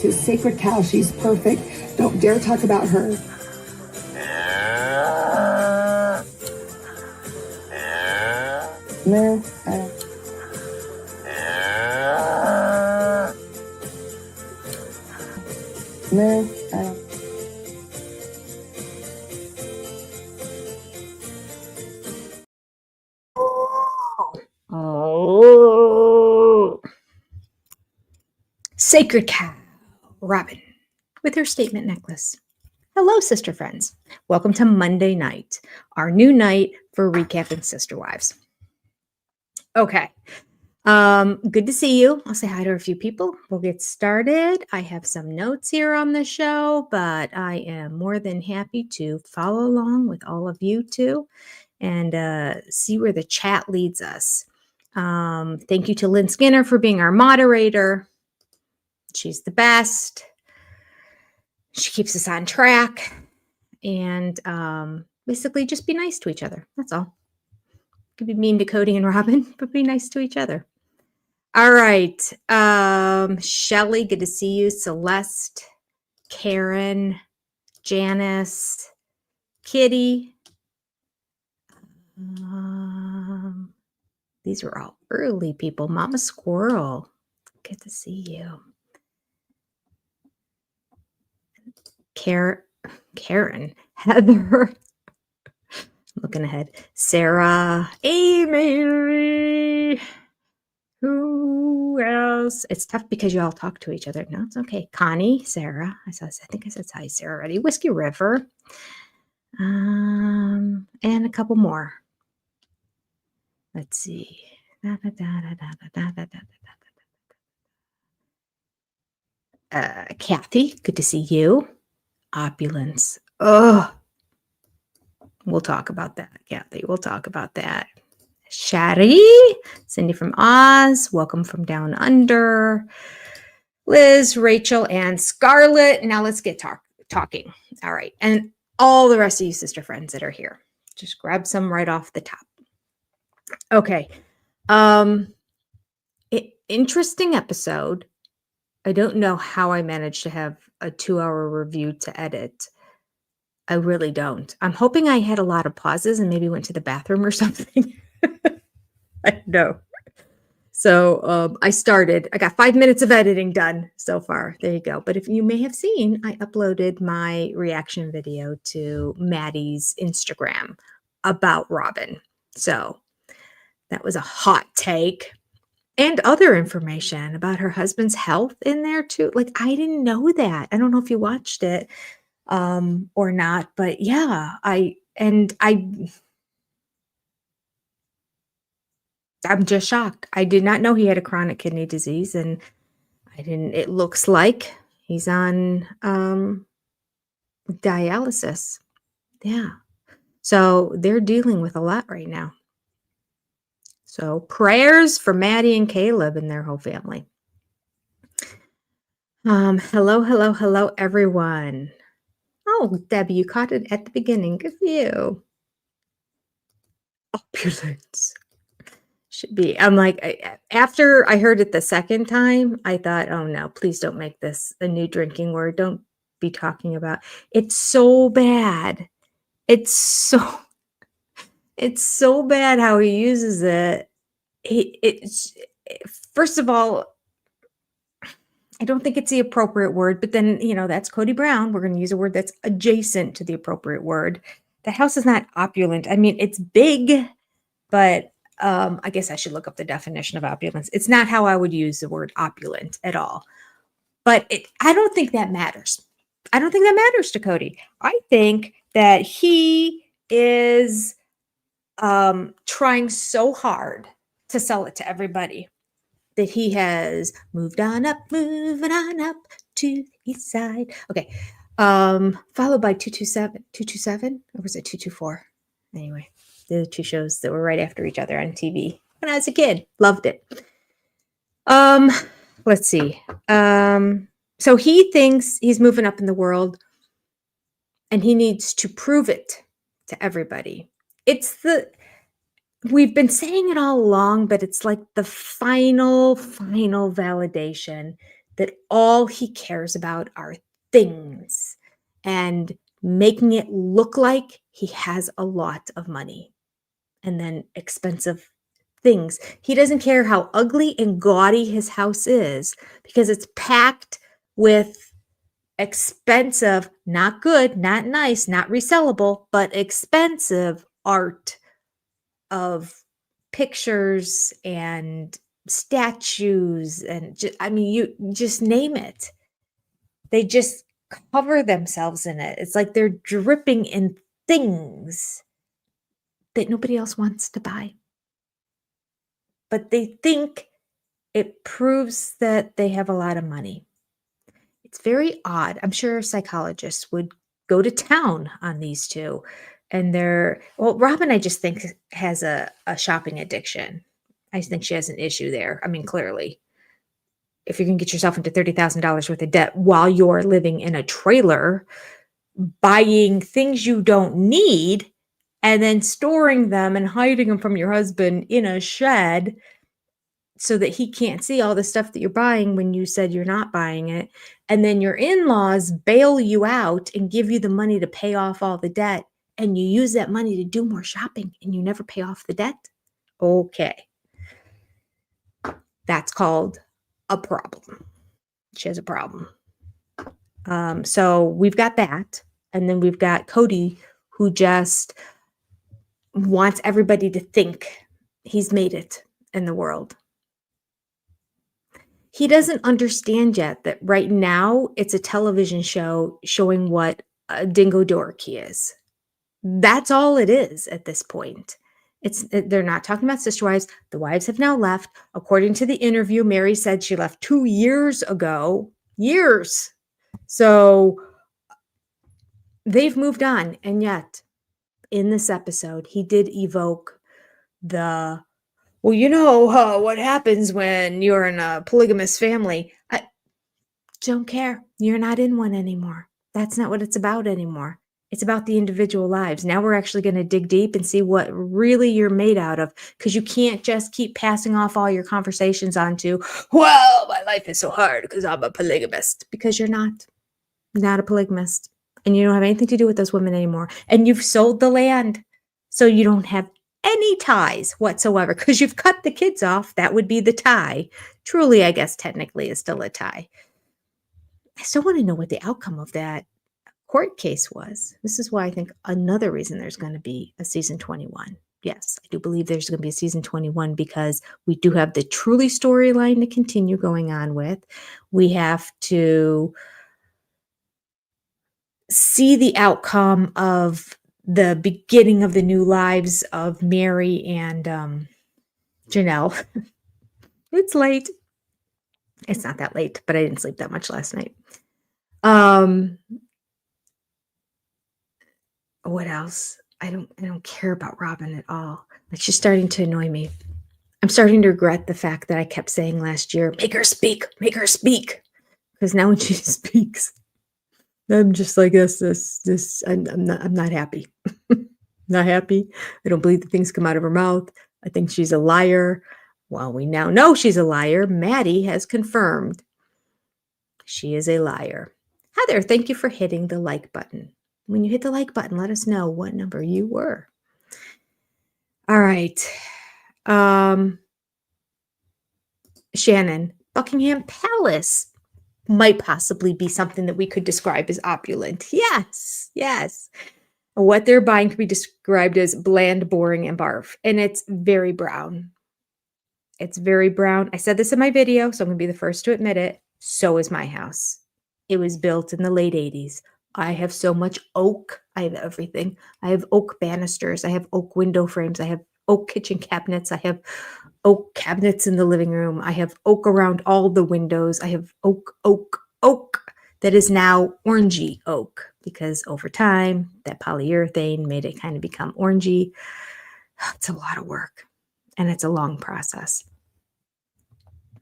It's his sacred cow. She's perfect. Don't dare talk about her. No. No. Oh. Sacred cow, Robin, with her statement necklace. Hello, sister friends. Welcome to Monday night, our new night for recapping Sister Wives. Okay. Good to see you. I'll say hi to a few people. We'll get started. I have some notes here on the show, but I am more than happy to follow along with all of you too and see where the chat leads us. Thank you to Lynn Skinner for being our moderator. She's the best. She keeps us on track. And basically just be nice to each other. That's all. Could be mean to Cody and Robin, but be nice to each other. All right. Shelly, good to see you. Celeste, Karen, Janice, Kitty. These were all early people. Mama Squirrel, good to see you. Karen, Heather, looking ahead. Sarah, Amy, who else? It's tough because you all talk to each other. No, it's okay. Connie, Sarah, I think I said hi, Sarah already. Whiskey River, and a couple more. Let's see. Kathy, good to see you. Opulence. Oh, we'll talk about that, Kathy. We'll talk about that. Shari, Cindy from Oz, welcome from down under. Liz, Rachel, and Scarlett. Now let's get talking. All right. And all the rest of you sister friends that are here. Just grab some right off the top. Okay. Interesting episode. I don't know how I managed to have a 2-hour review to edit. I really don't. I'm hoping I had a lot of pauses and maybe went to the bathroom or something. I know. So I got 5 minutes of editing done so far. There you go. But if you may have seen, I uploaded my reaction video to Maddie's Instagram about Robin. So that was a hot take. And other information about her husband's health in there too. Like, I didn't know that. I don't know if you watched it or not, but yeah, I'm just shocked. I did not know he had a chronic kidney disease, and it looks like he's on dialysis. Yeah. So they're dealing with a lot right now. So prayers for Maddie and Caleb and their whole family. Hello, everyone. Oh, Debbie, you caught it at the beginning. Good for you. Opulence. Should be. I'm like, after I heard it the second time, I thought, oh no, please don't make this a new drinking word. Don't be talking about it's so bad. It's so bad how he uses it. It's first of all, I don't think it's the appropriate word, but then, that's Cody Brown. We're going to use a word that's adjacent to the appropriate word. The house is not opulent. I mean, it's big, but I guess I should look up the definition of opulence. It's not how I would use the word opulent at all. But I don't think that matters. I don't think that matters to Cody. I think that he is trying so hard to sell it to everybody that he has moving on up to the east side. Okay. Followed by 227, or was it 224? Anyway, the two shows that were right after each other on TV when I was a kid. Loved it. Let's see. So he thinks he's moving up in the world and he needs to prove it to everybody. We've been saying it all along, but it's like the final validation that all he cares about are things and making it look like he has a lot of money and then expensive things. He doesn't care how ugly and gaudy his house is because it's packed with expensive, not good, not nice, not resellable, but expensive art of pictures and statues and I mean, you just name it. They just cover themselves in it. It's like they're dripping in things that nobody else wants to buy. But they think it proves that they have a lot of money. It's very odd. I'm sure psychologists would go to town on these two. And Robin, I just think has a shopping addiction. I think she has an issue there. I mean, clearly, if you're going to get yourself into $30,000 worth of debt while you're living in a trailer, buying things you don't need, and then storing them and hiding them from your husband in a shed so that he can't see all the stuff that you're buying when you said you're not buying it. And then your in-laws bail you out and give you the money to pay off all the debt. And you use that money to do more shopping and you never pay off the debt. Okay. That's called a problem. She has a problem. So we've got that. And then we've got Cody, who just wants everybody to think he's made it in the world. He doesn't understand yet that right now it's a television show showing what a dingo dork he is. That's all it is at this point. They're not talking about sister wives. The wives have now left. According to the interview, Mary said she left 2 years ago. Years. So they've moved on. And yet, in this episode, he did evoke the, well, you know what happens when you're in a polygamous family. I don't care. You're not in one anymore. That's not what it's about anymore. It's about the individual lives. Now we're actually going to dig deep and see what really you're made out of, because you can't just keep passing off all your conversations onto, well, my life is so hard because I'm a polygamist, because you're not a polygamist, and you don't have anything to do with those women anymore. And you've sold the land, so you don't have any ties whatsoever because you've cut the kids off. That would be the tie. Truly, I guess technically is still a tie. I still want to know what the outcome of that court case was. This is why I think another reason there's going to be a season 21. Yes, I do believe there's going to be a season 21 because we do have the Truly storyline to continue going on with. We have to see the outcome of the beginning of the new lives of Mary and Janelle. It's late. It's not that late, but I didn't sleep that much last night. What else? I don't care about Robin at all. Like, she's starting to annoy me. I'm starting to regret the fact that I kept saying last year, make her speak. Because now when she speaks, I'm just like this. I'm not happy. Not happy. I don't believe the things come out of her mouth. I think she's a liar. Well, we now know she's a liar. Maddie has confirmed she is a liar. Heather, thank you for hitting the like button. When you hit the like button, let us know what number you were. All right. Shannon, Buckingham Palace might possibly be something that we could describe as opulent. Yes. What they're buying could be described as bland, boring, and barf. And it's very brown. It's very brown. I said this in my video, so I'm going to be the first to admit it. So is my house. It was built in the late 80s. I have so much oak. I have everything. I have oak banisters. I have oak window frames. I have oak kitchen cabinets. I have oak cabinets in the living room. I have oak around all the windows. I have oak that is now orangey oak because over time that polyurethane made it kind of become orangey. It's a lot of work and it's a long process.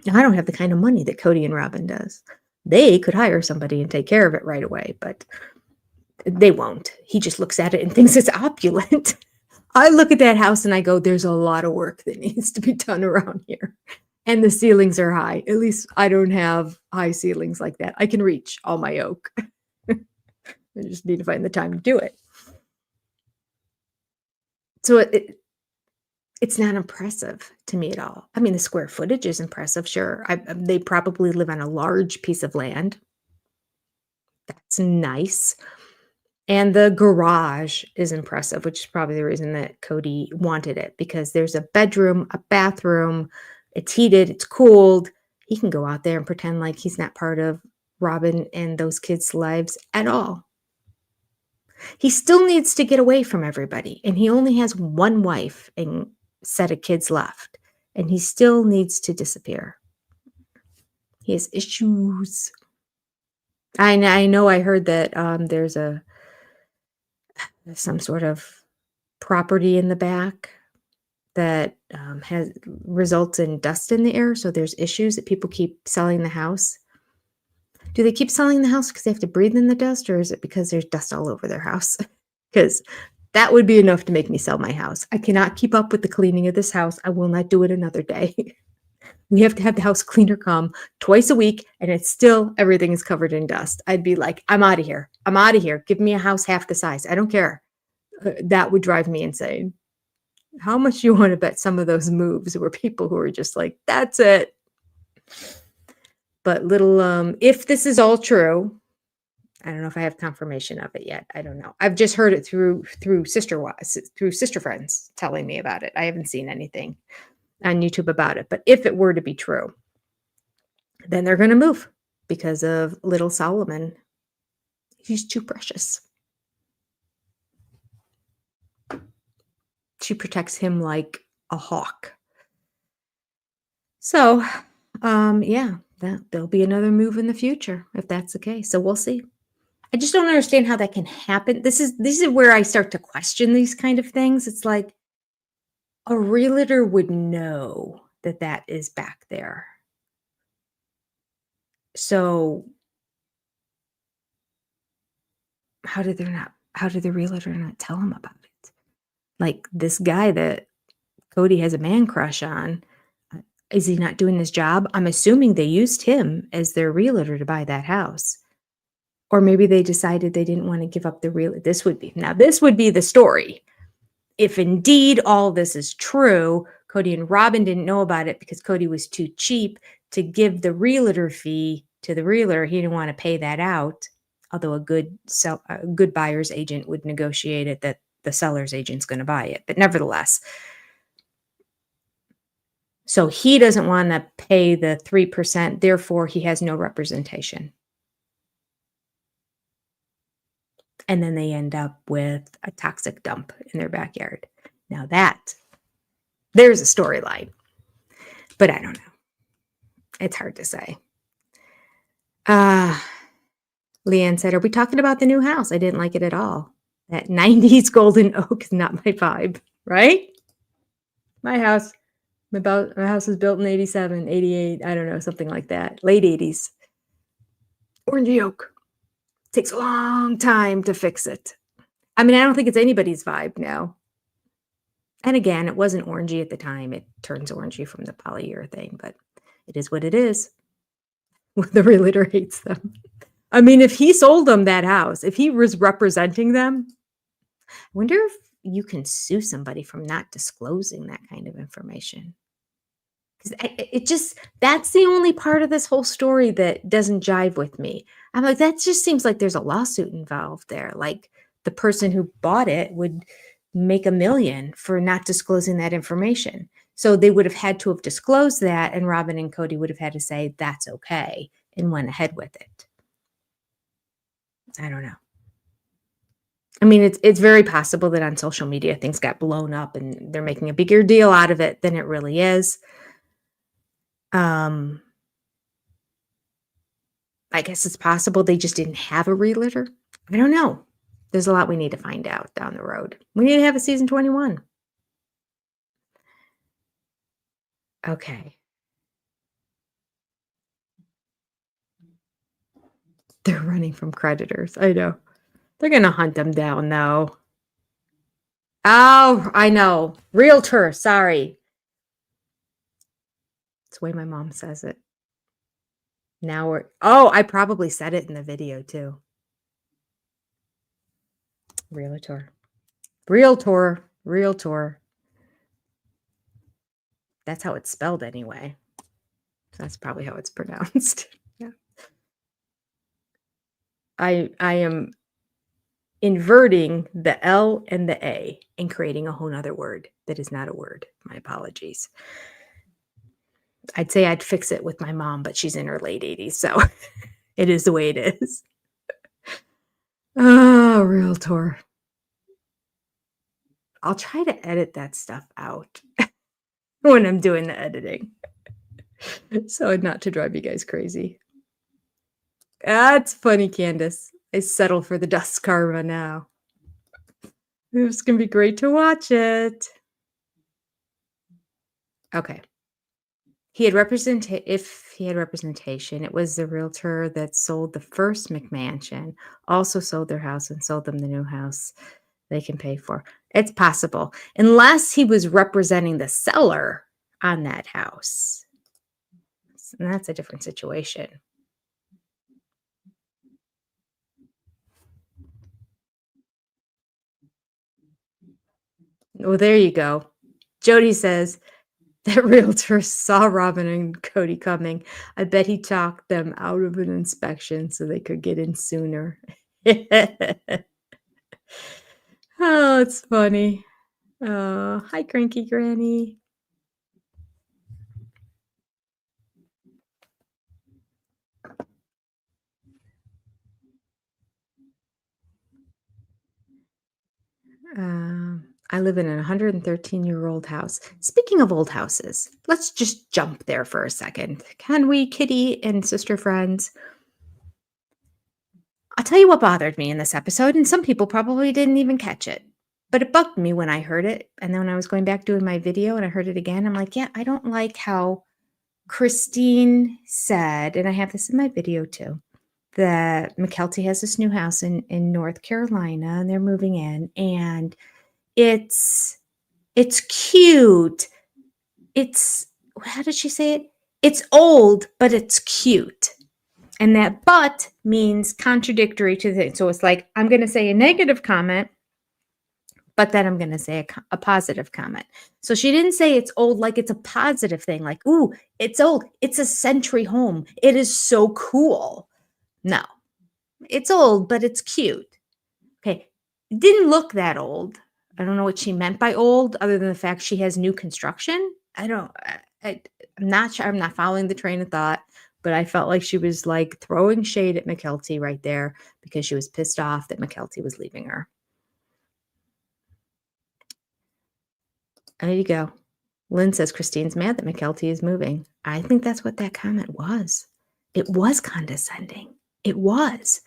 Now, I don't have the kind of money that Cody and Robin does. They could hire somebody and take care of it right away, but they won't. He just looks at it and thinks it's opulent. I look at that house and I go, there's a lot of work that needs to be done around here. And the ceilings are high. At least I don't have high ceilings like that. I can reach all my oak. I just need to find the time to do it. So it's not impressive to me at all. I mean, the square footage is impressive, sure. They probably live on a large piece of land. That's nice. And the garage is impressive, which is probably the reason that Cody wanted it, because there's a bedroom, a bathroom, it's heated, it's cooled. He can go out there and pretend like he's not part of Robin and those kids' lives at all. He still needs to get away from everybody, and he only has one wife and set of kids left, and he still needs to disappear. He has issues. I know I heard that there's some sort of property in the back that has results in dust in the air. So there's issues that people keep selling the house. Do they keep selling the house because they have to breathe in the dust, or is it because there's dust all over their house? Because that would be enough to make me sell my house. I cannot keep up with the cleaning of this house. I will not do it another day. We have to have the house cleaner come twice a week, and it's still, everything is covered in dust. I'd be like, I'm out of here. I'm out of here. Give me a house half the size. I don't care. That would drive me insane. How much you want to bet some of those moves were people who are just like, that's it. But if this is all true, I don't know if I have confirmation of it yet. I don't know. I've just heard it through sister friends telling me about it. I haven't seen anything on YouTube about it. But if it were to be true, then they're going to move because of little Solomon. He's too precious. She protects him like a hawk. So, yeah, there'll be another move in the future if that's the case. So we'll see. I just don't understand how that can happen. This is where I start to question these kind of things. It's like a realtor would know that that is back there. So how did the realtor not tell him about it? Like this guy that Cody has a man crush on, is he not doing his job? I'm assuming they used him as their realtor to buy that house. Or maybe they decided they didn't want to give up the this would be the story. If indeed all this is true, Cody and Robin didn't know about it because Cody was too cheap to give the realtor fee to the realtor. He didn't want to pay that out. Although a good buyer's agent would negotiate it that the seller's agent's going to buy it. But nevertheless, so he doesn't want to pay the 3%. Therefore, he has no representation. And then they end up with a toxic dump in their backyard. Now there's a storyline. But I don't know. It's hard to say. Leanne said, are we talking about the new house? I didn't like it at all. That 90s golden oak is not my vibe, right? My house is built in 87, 88, I don't know, something like that. Late 80s. Orangey oak. Takes a long time to fix it. I mean, I don't think it's anybody's vibe now. And again, it wasn't orangey at the time. It turns orangey from the polyurethane, but it is what it is. The realtor hates them. I mean, if he sold them that house, if he was representing them, I wonder if you can sue somebody from not disclosing that kind of information. Because that's the only part of this whole story that doesn't jive with me. I'm like, that just seems like there's a lawsuit involved there. Like the person who bought it would make $1 million for not disclosing that information. So they would have had to have disclosed that, and Robin and Cody would have had to say that's okay and went ahead with it. I don't know. I mean, it's very possible that on social media things got blown up and they're making a bigger deal out of it than it really is. I guess it's possible they just didn't have a realtor. I don't know. There's a lot we need to find out down the road. We need to have a season 21. Okay. They're running from creditors. I know. They're going to hunt them down, though. Oh, I know. Realtor. Sorry. It's the way my mom says it. Now I probably said it in the video too. Realtor. Realtor. Realtor. That's how it's spelled anyway. That's probably how it's pronounced. Yeah. I am inverting the L and the A and creating a whole nother word that is not a word. My apologies. I'd say I'd fix it with my mom, but she's in her late 80s, so it is the way it is. Oh, realtor. I'll try to edit that stuff out when I'm doing the editing. So not to drive you guys crazy. That's funny, Candace. I settle for the dust karma now. It's going to be great to watch it. Okay. If he had representation, it was the realtor that sold the first McMansion, also sold their house and sold them the new house they can pay for. It's possible, unless he was representing the seller on that house. And that's a different situation. Well, there you go. Jody says that realtor saw Robin and Cody coming. I bet he talked them out of an inspection so they could get in sooner. Oh, it's funny. Oh, hi, cranky granny. I live in a 113-year-old house. Speaking of old houses, let's just jump there for a second. Can we, Kitty and sister friends? I'll tell you what bothered me in this episode, and some people probably didn't even catch it. But it bugged me when I heard it. And then when I was going back doing my video and I heard it again, I'm like, yeah, I don't like how Christine said, and I have this in my video too, that McKelty has this new house in North Carolina and they're moving in, and it's cute. How did she say it? It's old, but it's cute. And that but means contradictory to the thing. So it's like, I'm going to say a negative comment, but then I'm going to say a positive comment. So she didn't say it's old like it's a positive thing. Like, ooh, it's old. It's a century home. It is so cool. No, it's old, but it's cute. Okay. It didn't look that old. I don't know what she meant by old other than the fact she has new construction. I'm not sure. I'm not following the train of thought, but I felt like she was like throwing shade at McKelty right there because she was pissed off that McKelty was leaving her. There you go. Lynn says Christine's mad that McKelty is moving. I think that's what that comment was. It was condescending. It was.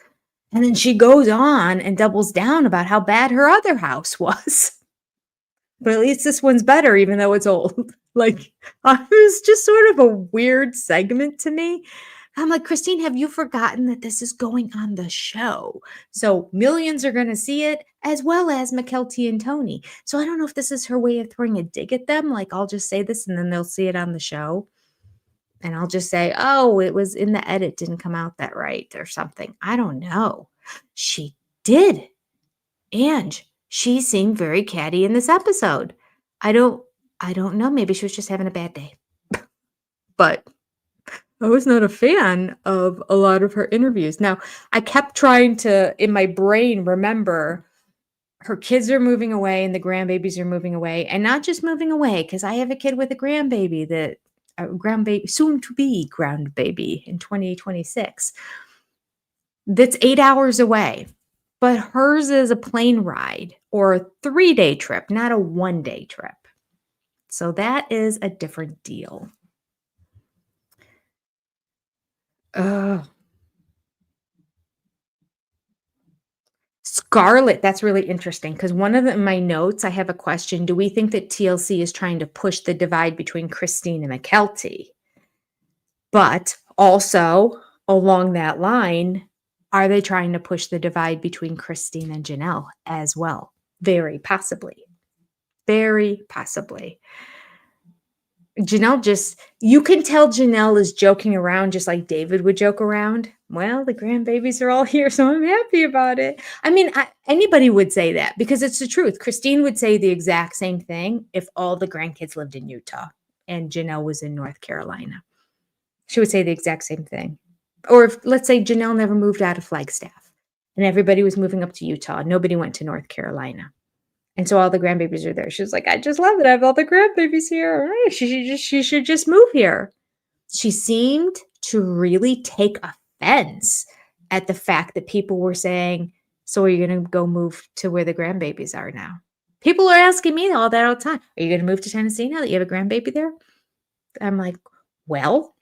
And then she goes on and doubles down about how bad her other house was. But at least this one's better, even though it's old. Like, it was just sort of a weird segment to me. I'm like, Christine, have you forgotten that this is going on the show? So millions are going to see it, as well as McKelty and Tony. So I don't know if this is her way of throwing a dig at them. Like, I'll just say this and then they'll see it on the show. And I'll just say, oh, it was in the edit, didn't come out that right or something. I don't know. She did. And she seemed very catty in this episode. I don't know. Maybe she was just having a bad day. But I was not a fan of a lot of her interviews. Now, I kept trying to, in my brain, remember her kids are moving away and the grandbabies are moving away. And not just moving away, because I have a kid with a grandbaby soon to be grandbaby in 2026. That's 8 hours away. But hers is a plane ride or a 3-day trip, not a 1-day trip. So that is a different deal. Scarlett, that's really interesting because one of my notes, I have a question. Do we think that TLC is trying to push the divide between Christine and McKelty? But also, along that line, are they trying to push the divide between Christine and Janelle as well? Very possibly. Very possibly. You can tell Janelle is joking around just like David would joke around. Well, the grandbabies are all here, so I'm happy about it. I mean, anybody would say that because it's the truth. Christine would say the exact same thing if all the grandkids lived in Utah and Janelle was in North Carolina. She would say the exact same thing. Or if, let's say, Janelle never moved out of Flagstaff and everybody was moving up to Utah, nobody went to North Carolina. And so all the grandbabies are there. She's like, I just love it. I have all the grandbabies here. She should just move here. She seemed to really take offense at the fact that people were saying, so are you going to go move to where the grandbabies are now? People are asking me all that all the time. Are you going to move to Tennessee now that you have a grandbaby there? I'm like, well,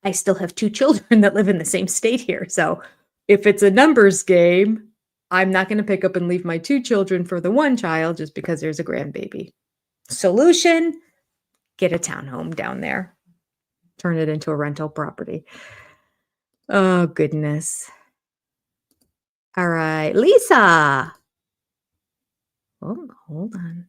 I still have 2 children that live in the same state here. So if it's a numbers game, I'm not going to pick up and leave my 2 children for the 1 child just because there's a grandbaby. Solution, get a townhome down there. Turn it into a rental property. Oh, goodness. All right, Lisa. Oh, hold on.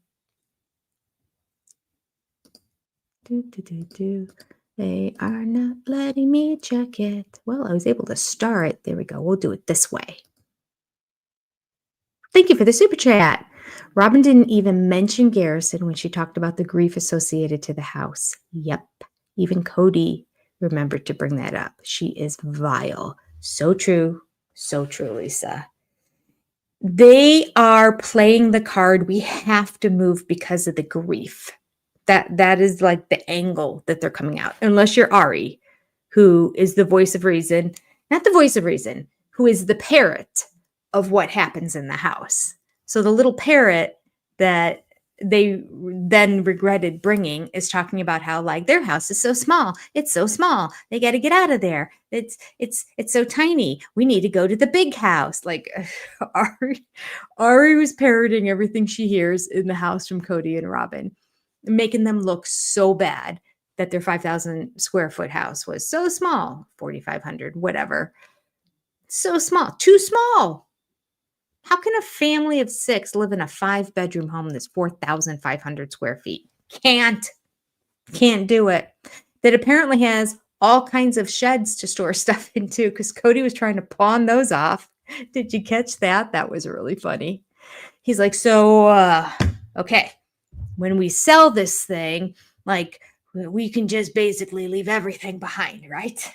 They are not letting me check it. Well, I was able to star it. There we go. We'll do it this way. Thank you for the super chat. Robin didn't even mention Garrison when she talked about the grief associated to the house. Yep. Even Cody remembered to bring that up. She is vile. So true. So true, Lisa. They are playing the card. We have to move because of the grief. That is like the angle that they're coming out. Unless you're Ari, who is the voice of reason. Not the voice of reason, who is the parrot of what happens in the house. So the little parrot that they then regretted bringing is talking about how like their house is so small. It's so small. They got to get out of there. It's so tiny. We need to go to the big house. Like Ari was parroting everything she hears in the house from Cody and Robin, making them look so bad that their 5,000 square foot house was so small, 4,500, whatever. So small, too small. How can a family of 6 live in a 5-bedroom home that's 4,500 square feet? Can't do it. That apparently has all kinds of sheds to store stuff into because Cody was trying to pawn those off. Did you catch that? That was really funny. He's like, so, okay, when we sell this thing, like we can just basically leave everything behind, right?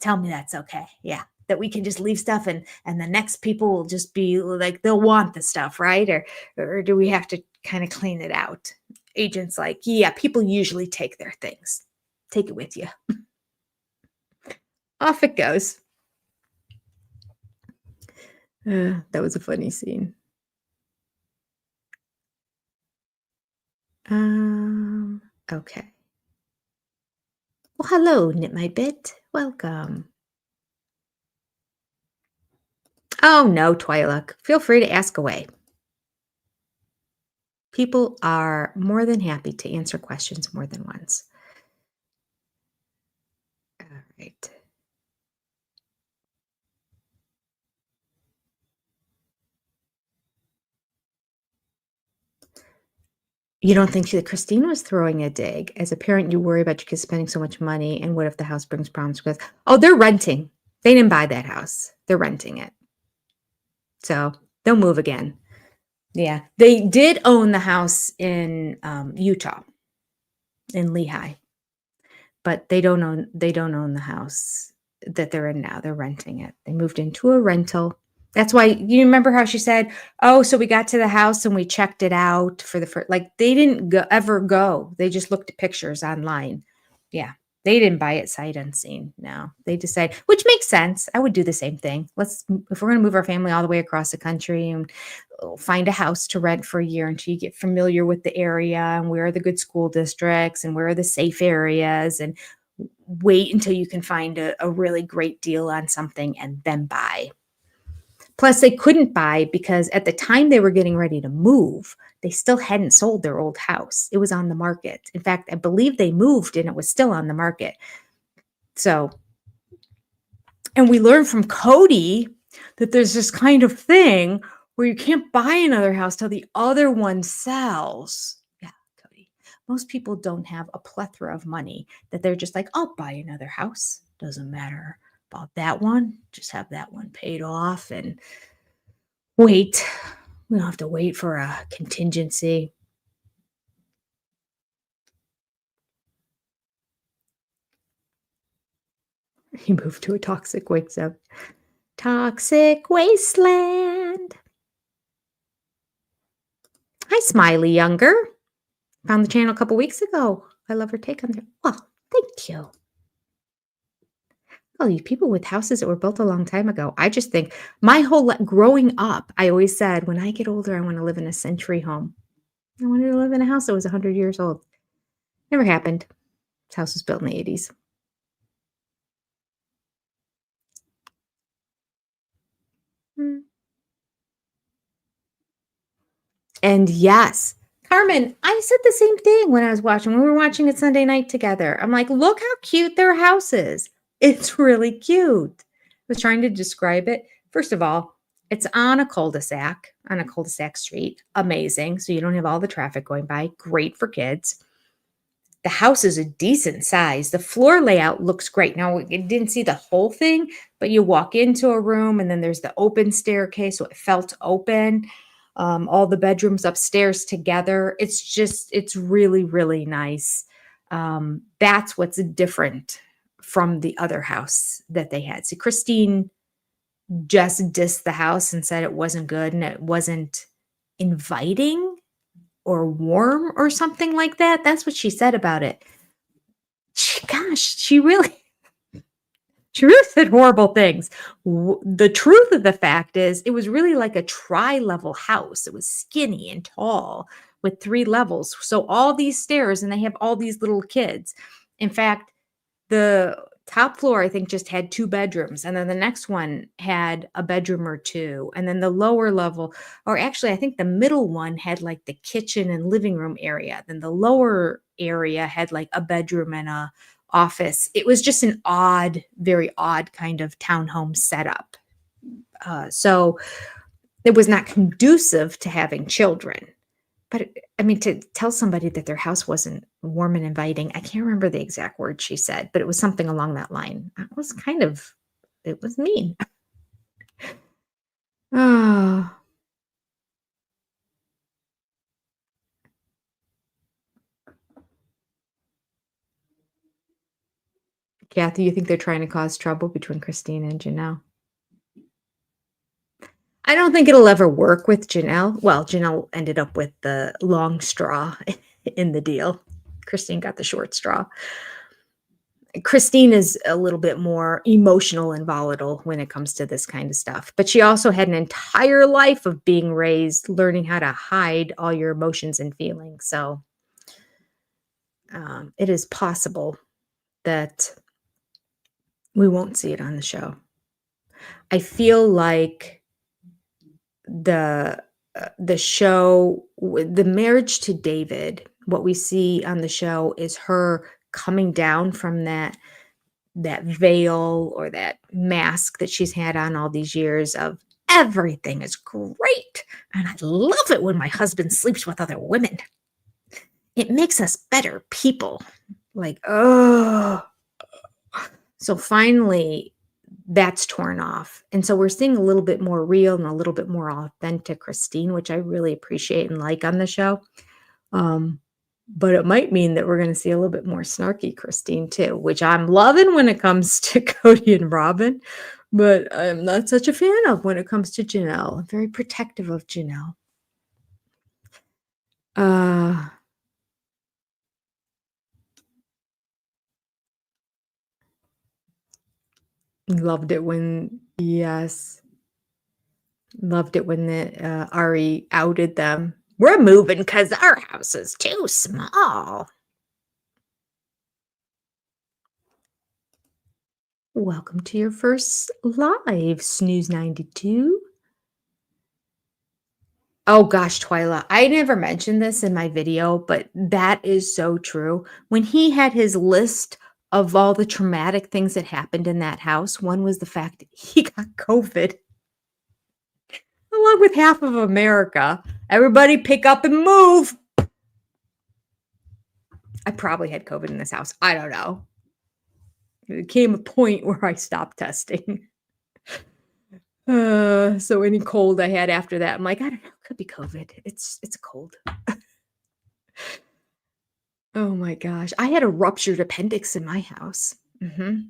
Tell me that's okay. Yeah. That we can just leave stuff and the next people will just be like, they'll want the stuff, right? Or do we have to kind of clean it out? Agent's like, yeah, people usually take their things. Take it with you. Off it goes. That was a funny scene. Okay. Well, hello, Knit My Bit. Welcome. Oh, no, Twyla. Feel free to ask away. People are more than happy to answer questions more than once. All right. You don't think that Christine was throwing a dig? As a parent, you worry about your kids spending so much money, and what if the house brings problems? Because, oh, they're renting. They didn't buy that house. They're renting it. So they'll move again. Yeah. They did own the house in Utah, in Lehigh. But they don't own the house that they're in now. They're renting it. They moved into a rental. That's why you remember how she said, "Oh, so we got to the house and we checked it out for the first." Like they didn't ever go. They just looked at pictures online. Yeah, they didn't buy it sight unseen. No, they decided, which makes sense. I would do the same thing. If we're going to move our family all the way across the country and find a house to rent for a year until you get familiar with the area and where are the good school districts and where are the safe areas, and wait until you can find a really great deal on something and then buy. Plus, they couldn't buy because at the time they were getting ready to move, they still hadn't sold their old house. It was on the market. In fact, I believe they moved and it was still on the market. So, and we learned from Cody that there's this kind of thing where you can't buy another house till the other one sells. Yeah, Cody. Most people don't have a plethora of money that they're just like, I'll buy another house. Doesn't matter about that one. Just have that one paid off and wait. We don't have to wait for a contingency. He moved to a toxic waste zone. Toxic wasteland. Hi, Smiley Younger. Found the channel a couple weeks ago. I love her take on it. Well, thank you. Oh, you people with houses that were built a long time ago. I just think my whole growing up, I always said, when I get older, I want to live in a century home. I wanted to live in a house that was 100 years old. Never happened. This house was built in the 80s. And yes, Carmen, I said the same thing when I was watching. When we were watching it Sunday night together, I'm like, look how cute their house is. It's really cute. I was trying to describe it. First of all, it's on a cul-de-sac street. Amazing. So you don't have all the traffic going by. Great for kids. The house is a decent size. The floor layout looks great. Now, you didn't see the whole thing, but you walk into a room and then there's the open staircase. So it felt open. All the bedrooms upstairs together. It's really, really nice. That's what's different from the other house that they had. See, Christine just dissed the house and said it wasn't good and it wasn't inviting or warm or something like that. That's what she said about it. She really said horrible things. The truth of the fact is it was really like a tri-level house. It was skinny and tall with 3 levels. So all these stairs and they have all these little kids. In fact, the top floor, I think, just had 2 bedrooms. And then the next one had a bedroom or 2. And then the lower level, or actually, I think the middle one had like the kitchen and living room area. Then the lower area had like a bedroom and a office. It was just an odd, very odd kind of townhome setup. So it was not conducive to having children. But I mean, to tell somebody that their house wasn't warm and inviting, I can't remember the exact word she said, but it was something along that line. It was mean. Oh, Kathy, you think they're trying to cause trouble between Christine and Janelle? I don't think it'll ever work with Janelle. Well, Janelle ended up with the long straw in the deal. Christine got the short straw. Christine is a little bit more emotional and volatile when it comes to this kind of stuff. But she also had an entire life of being raised, learning how to hide all your emotions and feelings. So it is possible that we won't see it on the show. I feel like the show, the marriage to David, what we see on the show is her coming down from that veil or that mask that she's had on all these years of everything is great. And I love it when my husband sleeps with other women. It makes us better people. Like, oh. So finally, that's torn off. And so we're seeing a little bit more real and a little bit more authentic Christine, which I really appreciate and like on the show. But it might mean that we're going to see a little bit more snarky Christine too, which I'm loving when it comes to Cody and Robin, but I'm not such a fan of when it comes to Janelle. I'm very protective of Janelle. Loved it when, yes. Loved it when the Ari outed them. We're moving because our house is too small. Welcome to your first live, Snooze 92. Oh gosh, Twyla, I never mentioned this in my video, but that is so true. When he had his list of all the traumatic things that happened in that house, one was the fact that he got COVID. Along with half of America. Everybody pick up and move. I probably had COVID in this house. I don't know. It came a point where I stopped testing. So any cold I had after that, I'm like, I don't know, could be COVID. It's a cold. Oh my gosh. I had a ruptured appendix in my house. A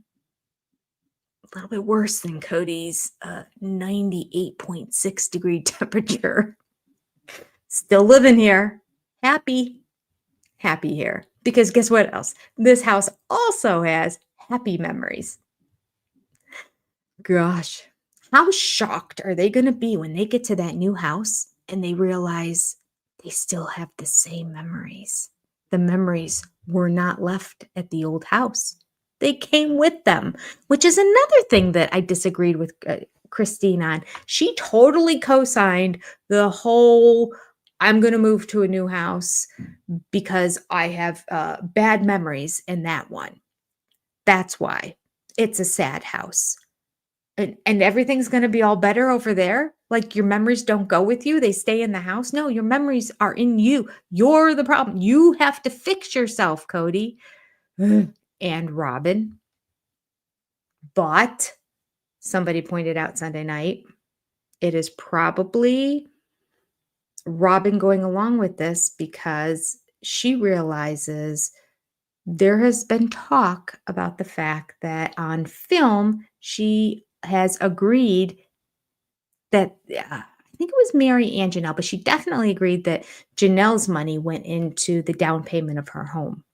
little bit worse than Cody's 98.6-degree temperature. Still living here. Happy. Happy here. Because guess what else? This house also has happy memories. Gosh, how shocked are they going to be when they get to that new house and they realize they still have the same memories? The memories were not left at the old house. They came with them, which is another thing that I disagreed with Christine on. She totally co-signed the whole, I'm going to move to a new house because I have bad memories in that one. That's why. It's a sad house. And everything's going to be all better over there? Like your memories don't go with you? They stay in the house? No, your memories are in you. You're the problem. You have to fix yourself, Cody and Robin. But somebody pointed out Sunday night, it is probably Robin going along with this because she realizes there has been talk about the fact that on film, she has agreed that I think it was Mary and Janelle, but she definitely agreed that Janelle's money went into the down payment of her home.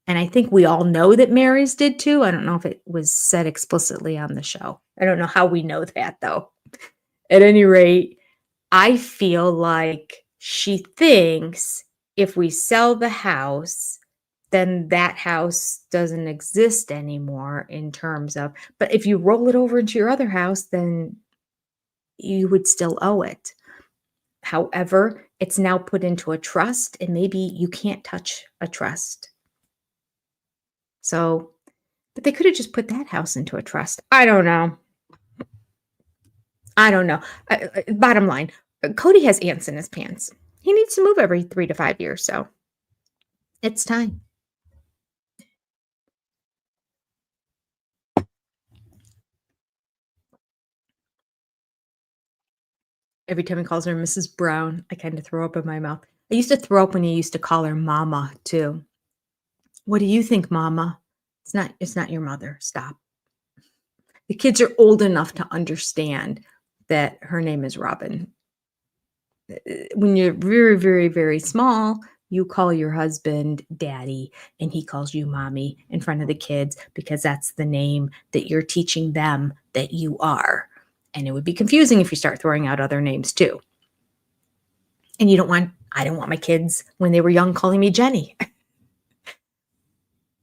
And I think we all know that Mary's did too. I don't know if it was said explicitly on the show. I don't know how we know that though. At any rate, I feel like she thinks if we sell the house, then that house doesn't exist anymore in terms of, but if you roll it over into your other house, then you would still owe it. However, it's now put into a trust and maybe you can't touch a trust. So, but they could have just put that house into a trust. I don't know. Bottom line, Cody has ants in his pants. He needs to move every 3 to 5 years. So it's time. Every time he calls her Mrs. Brown, I kind of throw up in my mouth. I used to throw up when he used to call her Mama too. What do you think, Mama? It's not your mother. Stop. The kids are old enough to understand that her name is Robin. When you're very, very, very small, you call your husband daddy and he calls you mommy in front of the kids because that's the name that you're teaching them that you are. And it would be confusing if you start throwing out other names too. And I don't want my kids when they were young calling me Jenny.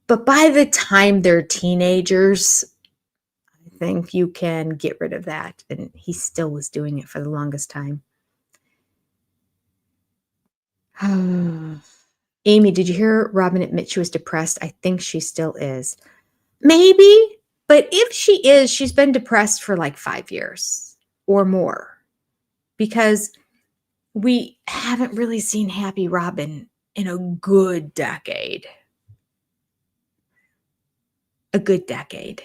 But by the time they're teenagers, I think you can get rid of that. And he still was doing it for the longest time. Amy, did you hear Robin admit she was depressed? I think she still is. Maybe, but if she is, she's been depressed for like 5 years or more because we haven't really seen happy Robin in a good decade. A good decade.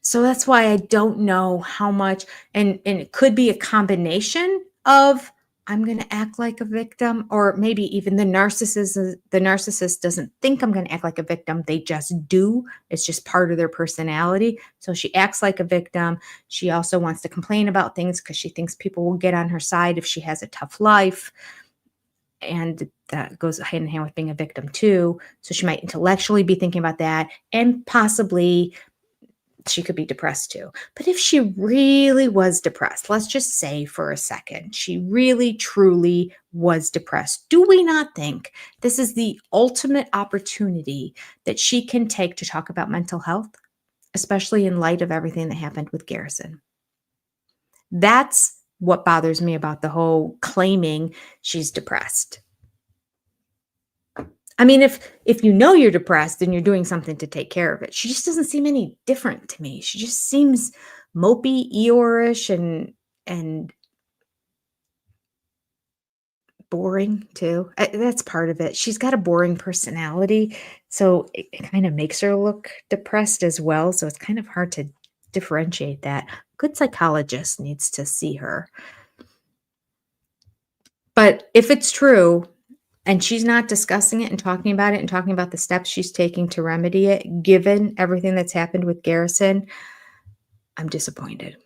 So that's why I don't know how much, and it could be a combination of I'm going to act like a victim, or maybe even the narcissist doesn't think I'm going to act like a victim. They just do. It's just part of their personality. So she acts like a victim. She also wants to complain about things because she thinks people will get on her side if she has a tough life. And that goes hand in hand with being a victim too. So she might intellectually be thinking about that, and possibly she could be depressed too. But if she really was depressed, let's just say for a second, she really, truly was depressed. Do we not think this is the ultimate opportunity that she can take to talk about mental health, especially in light of everything that happened with Garrison? That's what bothers me about the whole claiming she's depressed. I mean, if you know you're depressed and you're doing something to take care of it, she just doesn't seem any different to me. She just seems mopey, Eeyore-ish, and boring too. That's part of it. She's got a boring personality, so it kind of makes her look depressed as well. So it's kind of hard to differentiate that. Good psychologist needs to see her. But if it's true and she's not discussing it and talking about it and talking about the steps she's taking to remedy it, given everything that's happened with Garrison, I'm disappointed.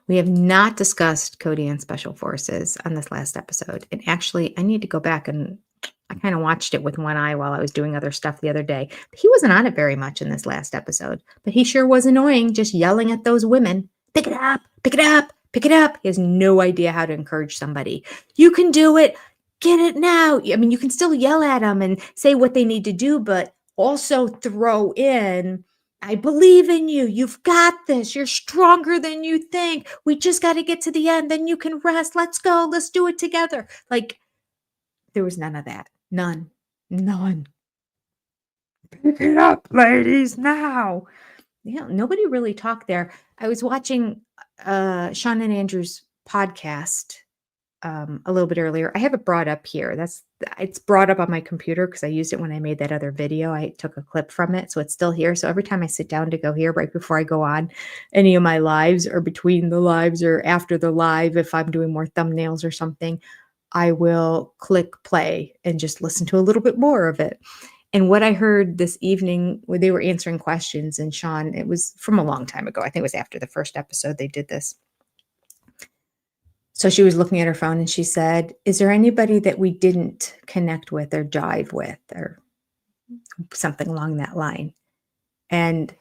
We have not discussed Cody and Special Forces on this last episode. And actually, I need to go back and I kind of watched it with one eye while I was doing other stuff the other day. He wasn't on it very much in this last episode, but he sure was annoying, just yelling at those women. Pick it up, pick it up, pick it up. He has no idea how to encourage somebody. You can do it. Get it now. I mean, you can still yell at them and say what they need to do, but also throw in, I believe in you. You've got this. You're stronger than you think. We just got to get to the end. Then you can rest. Let's go. Let's do it together. Like, there was none of that. None. None. Pick it up, ladies, now. Yeah, nobody really talked there. I was watching Sean and Andrew's podcast a little bit earlier. I have it brought up here. It's brought up on my computer because I used it when I made that other video. I took a clip from it, so it's still here. So every time I sit down to go here, right before I go on any of my lives or between the lives or after the live, if I'm doing more thumbnails or something, I will click play and just listen to a little bit more of it. And what I heard this evening when they were answering questions, and Sean, it was from a long time ago. I think it was after the first episode they did this. So she was looking at her phone and she said, is there anybody that we didn't connect with or jive with or something along that line? And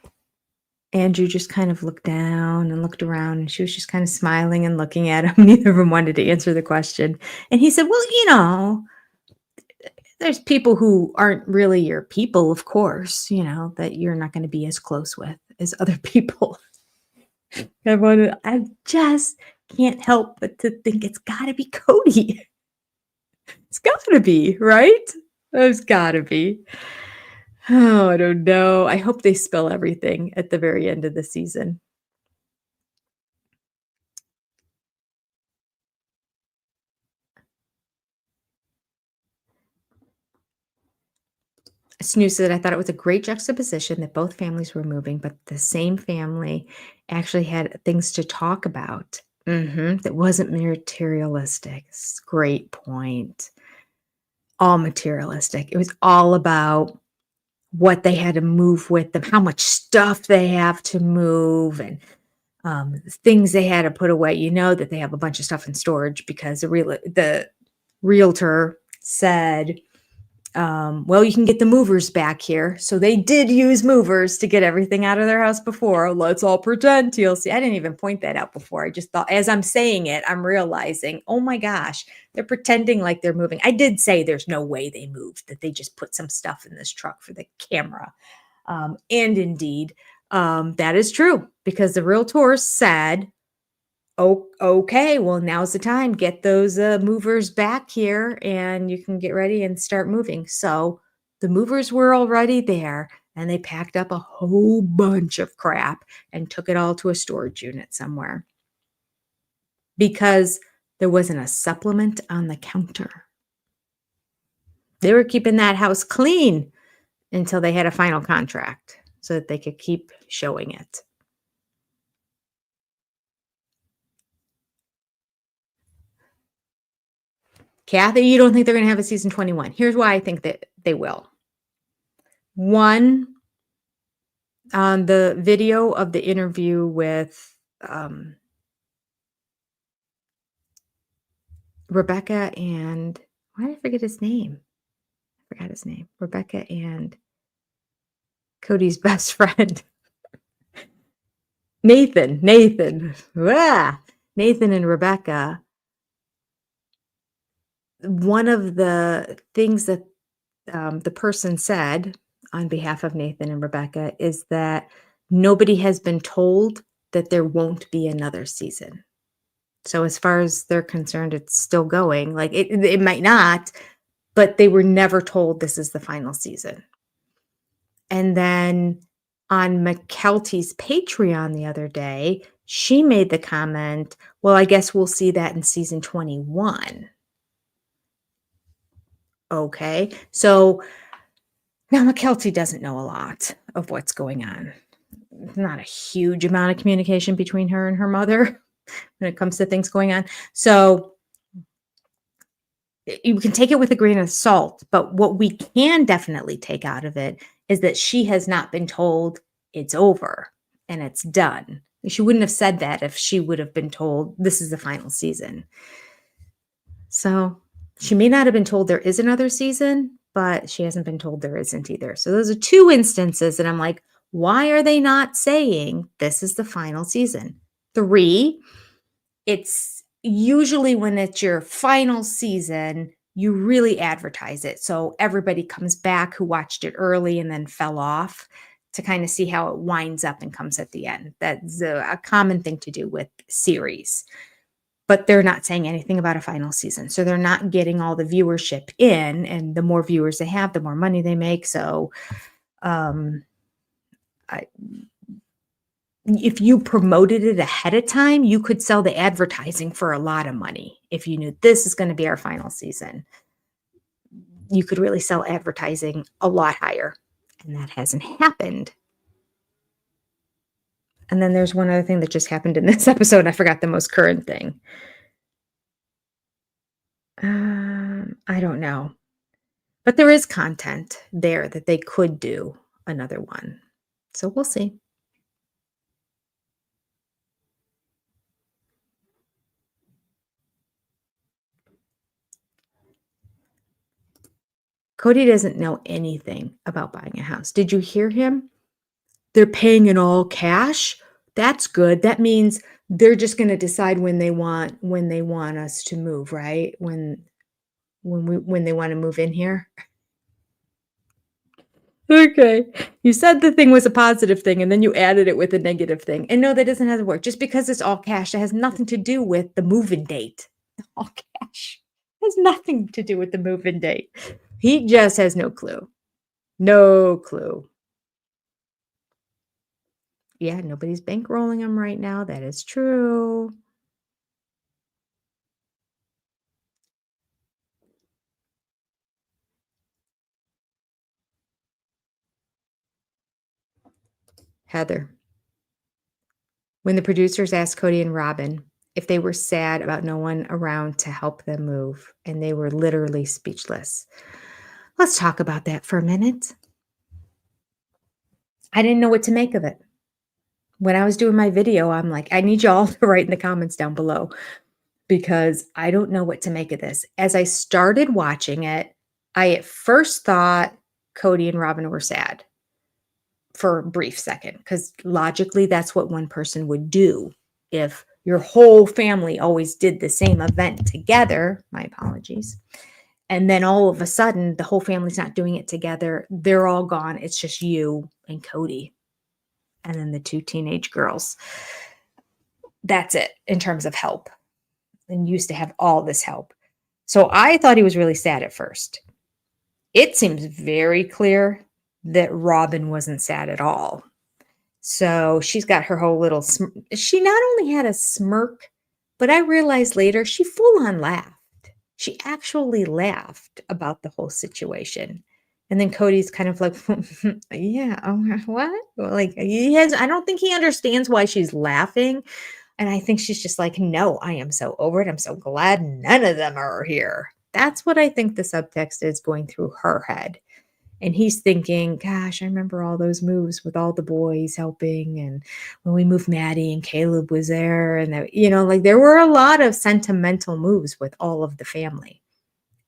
Andrew just kind of looked down and looked around and she was just kind of smiling and looking at him. Neither of them wanted to answer the question. And he said, well, there's people who aren't really your people, of course, that you're not going to be as close with as other people. I just can't help but to think it's got to be Cody. It's got to be, right? It's got to be. Oh, I don't know. I hope they spill everything at the very end of the season. Snoo said, I thought it was a great juxtaposition that both families were moving, but the same family actually had things to talk about. That wasn't materialistic. Great point. All materialistic. It was all about what they had to move with them, how much stuff they have to move, and things they had to put away. That they have a bunch of stuff in storage because the realtor said, well, you can get the movers back here. So they did use movers to get everything out of their house before. Let's all pretend TLC. I didn't even point that out before. I just thought, as I'm saying it, I'm realizing, oh my gosh, they're pretending like they're moving. I did say there's no way they moved, that they just put some stuff in this truck for the camera. And indeed, that is true because the realtor said, oh, okay, well, now's the time. Get those movers back here and you can get ready and start moving. So the movers were already there and they packed up a whole bunch of crap and took it all to a storage unit somewhere because there wasn't a supplement on the counter. They were keeping that house clean until they had a final contract so that they could keep showing it. Kathy, you don't think they're going to have a season 21. Here's why I think that they will. One, on the video of the interview with Rebecca and, why did I forget his name? I forgot his name. Rebecca and Cody's best friend. Nathan. Nathan and Rebecca. One of the things that the person said on behalf of Nathan and Rebecca is that nobody has been told that there won't be another season. So as far as they're concerned, it's still going. Like it might not, but they were never told this is the final season. And then On McKelty's Patreon the other day, she made the comment, well, I guess we'll see that in season 21. Okay. So now McKelty doesn't know a lot of what's going on. Not a huge amount of communication between her and her mother when it comes to things going on. So you can take it with a grain of salt, but what we can definitely take out of it is that she has not been told it's over and it's done. She wouldn't have said that if she would have been told this is the final season. So she may not have been told there is another season, but she hasn't been told there isn't either. So those are two instances, and I'm like, why are they not saying this is the final season? 3, it's usually when it's your final season, you really advertise it. So everybody comes back who watched it early and then fell off to kind of see how it winds up and comes at the end. That's a common thing to do with series. But they're not saying anything about a final season. So they're not getting all the viewership in, and the more viewers they have, the more money they make. So if you promoted it ahead of time, you could sell the advertising for a lot of money. If you knew this is going to be our final season, you could really sell advertising a lot higher. And that hasn't happened. And then there's one other thing that just happened in this episode. I forgot the most current thing. I don't know. But there is content there that they could do another one. So we'll see. Cody doesn't know anything about buying a house. Did you hear him? They're paying in all cash. That's good. That means they're just going to decide when they want us to move, right? When they want to move in here. Okay. You said the thing was a positive thing and then you added it with a negative thing. And no, that doesn't have to work. Just because it's all cash, it has nothing to do with the move-in date. All cash. It has nothing to do with the move-in date. He just has no clue. No clue. Yeah, nobody's bankrolling him right now. That is true. Heather, when the producers asked Cody and Robin if they were sad about no one around to help them move, and they were literally speechless. Let's talk about that for a minute. I didn't know what to make of it. When I was doing my video, I'm like, I need y'all to write in the comments down below because I don't know what to make of this. As I started watching it, I at first thought Cody and Robin were sad for a brief second, because logically that's what one person would do if your whole family always did the same event together. My apologies. And then all of a sudden, the whole family's not doing it together. They're all gone. It's just you and Cody. And then the 2 teenage girls. That's it in terms of help. And used to have all this help. So I thought he was really sad at first. It seems very clear that Robin wasn't sad at all. So she's got her whole little she not only had a smirk, but I realized later she full on laughed. She actually laughed about the whole situation. And then Cody's kind of like, yeah, what? Like I don't think he understands why she's laughing. And I think she's just like, no, I am so over it. I'm so glad none of them are here. That's what I think the subtext is going through her head. And he's thinking, gosh, I remember all those moves with all the boys helping. And when we moved, Maddie and Caleb was there. And, like there were a lot of sentimental moves with all of the family.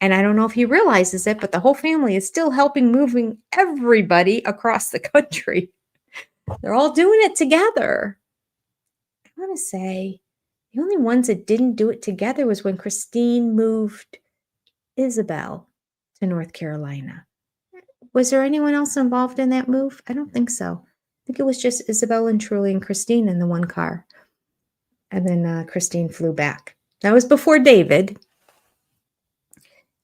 And I don't know if he realizes it, but the whole family is still helping moving everybody across the country. They're all doing it together. I want to say the only ones that didn't do it together was when Christine moved Isabel to North Carolina. Was there anyone else involved in that move? I don't think so. I think it was just Isabel and Truly and Christine in the one car. And then Christine flew back. That was before David.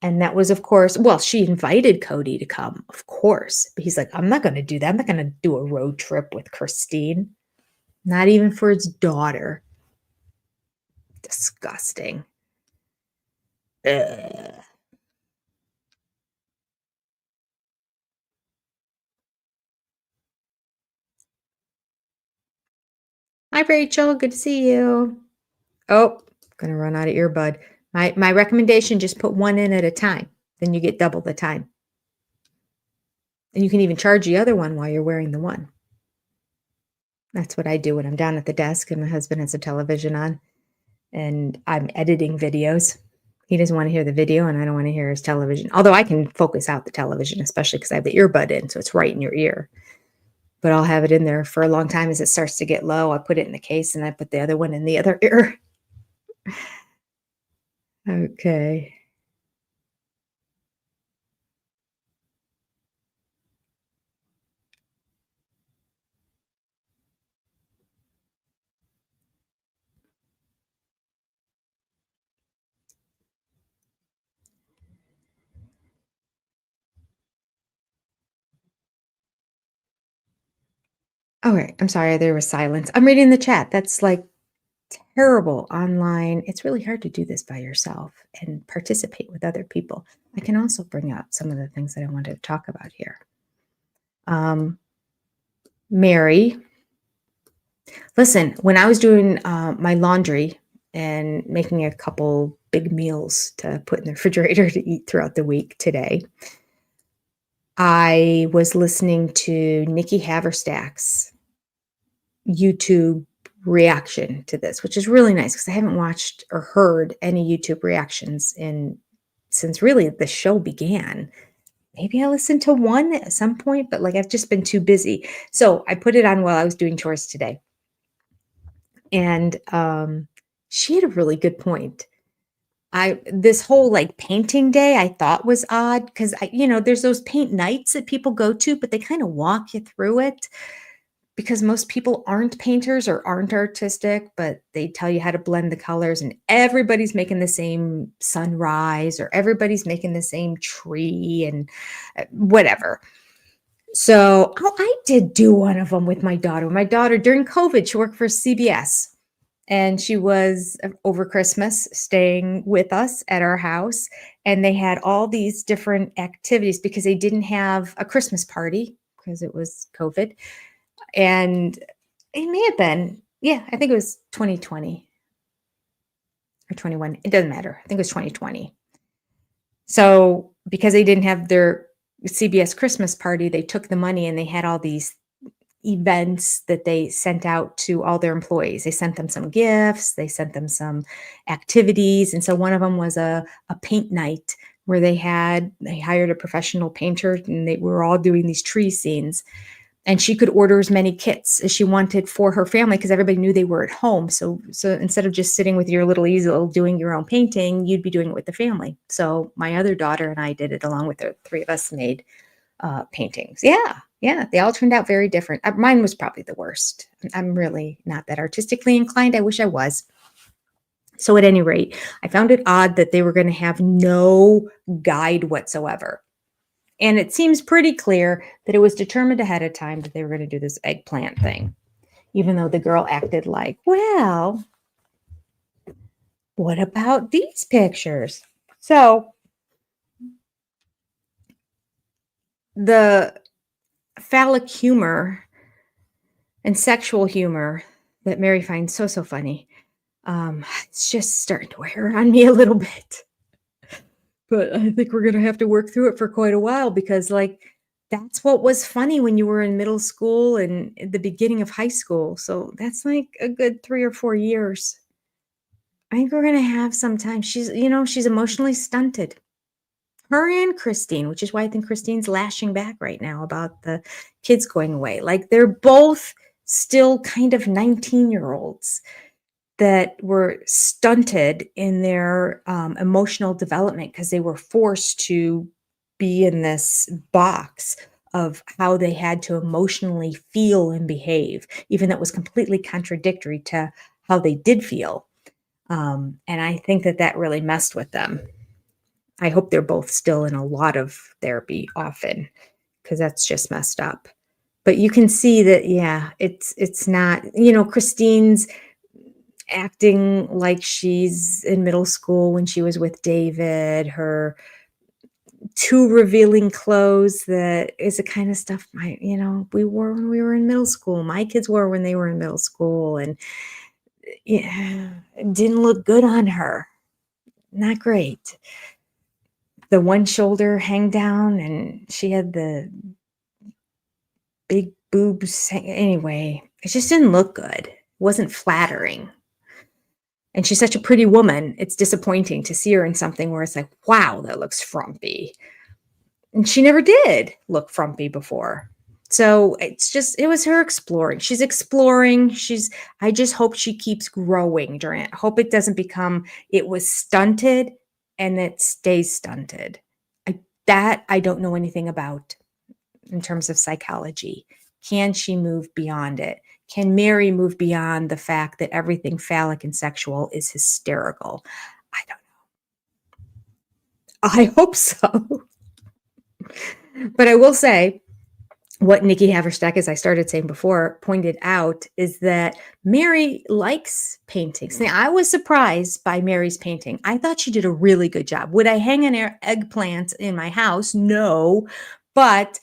And that was, of course, well, she invited Cody to come, of course. But he's like, I'm not going to do that. I'm not going to do a road trip with Christine, not even for his daughter. Disgusting. Ugh. Hi, Rachel. Good to see you. Oh, gonna run out of earbud. My recommendation: just put one in at a time. Then you get double the time, and you can even charge the other one while you're wearing the one. That's what I do when I'm down at the desk and my husband has a television on and I'm editing videos. He doesn't want to hear the video, and I don't want to hear his television. Although I can focus out the television, especially because I have the earbud in, so it's right in your ear. But I'll have it in there for a long time. As it starts to get low, I put it in the case and I put the other one in the other ear. Okay. Okay. I'm sorry. There was silence. I'm reading the chat. That's like terrible online. It's really hard to do this by yourself and participate with other people. I can also bring up some of the things that I wanted to talk about here. Mary, listen, when I was doing my laundry and making a couple big meals to put in the refrigerator to eat throughout the week today, I was listening to Nikki Haverstack's YouTube reaction to this, which is really nice because I haven't watched or heard any YouTube reactions in since really the show began. Maybe I listened to one at some point, but like I've just been too busy. So I put it on while I was doing chores today. And she had a really good point. I this whole like painting day I thought was odd because there's those paint nights that people go to, but they kind of walk you through it because most people aren't painters or aren't artistic, but they tell you how to blend the colors, and everybody's making the same sunrise or everybody's making the same tree and whatever. So I did do one of them with my daughter. My daughter during COVID, she worked for CBS. And she was over Christmas staying with us at our house. And they had all these different activities because they didn't have a Christmas party because it was COVID. And it may have been, yeah, I think it was 2020 or 21. It doesn't matter. I think it was 2020. So because they didn't have their CBS Christmas party, they took the money and they had all these events that they sent out to all their employees. They sent them some gifts, they sent them some activities. And so one of them was a paint night where they hired a professional painter and they were all doing these tree scenes. And she could order as many kits as she wanted for her family because everybody knew they were at home. So instead of just sitting with your little easel doing your own painting, you'd be doing it with the family. So my other daughter and I did it along with the three of us made paintings. Yeah, they all turned out very different. Mine was probably the worst. I'm really not that artistically inclined. I wish I was. So at any rate, I found it odd that they were going to have no guide whatsoever. And it seems pretty clear that it was determined ahead of time that they were going to do this eggplant thing, even though the girl acted like, well, what about these pictures? So the phallic humor and sexual humor that Mary finds so funny. It's just starting to wear on me a little bit. But I think we're gonna have to work through it for quite a while because, like, that's what was funny when you were in middle school and at the beginning of high school. So that's like a good 3 or 4 years. I think we're gonna have some time. She's emotionally stunted. Her and Christine, which is why I think Christine's lashing back right now about the kids going away. Like, they're both still kind of 19-year-olds that were stunted in their emotional development because they were forced to be in this box of how they had to emotionally feel and behave, even though it was completely contradictory to how they did feel. And I think that really messed with them. I hope they're both still in a lot of therapy often, because that's just messed up. But you can see that, yeah, it's not, Christine's acting like she's in middle school when she was with David, her too revealing clothes, that is the kind of stuff we wore when we were in middle school. My kids wore when they were in middle school, and yeah, it didn't look good on her. Not great. The one shoulder hang down, and she had the big boobs. Anyway, it just didn't look good. It wasn't flattering. And she's such a pretty woman. It's disappointing to see her in something where it's like, wow, that looks frumpy. And she never did look frumpy before. So it was her exploring. She's exploring. I just hope she keeps growing during it. I hope it doesn't become, it was stunted and it stays stunted. I don't know anything about in terms of psychology. Can she move beyond it? Can Mary move beyond the fact that everything phallic and sexual is hysterical? I don't know. I hope so. But I will say, what Nikki Haverstack, as I started saying before, pointed out is that Mary likes paintings. Now, I was surprised by Mary's painting. I thought she did a really good job. Would I hang an eggplant in my house? No. But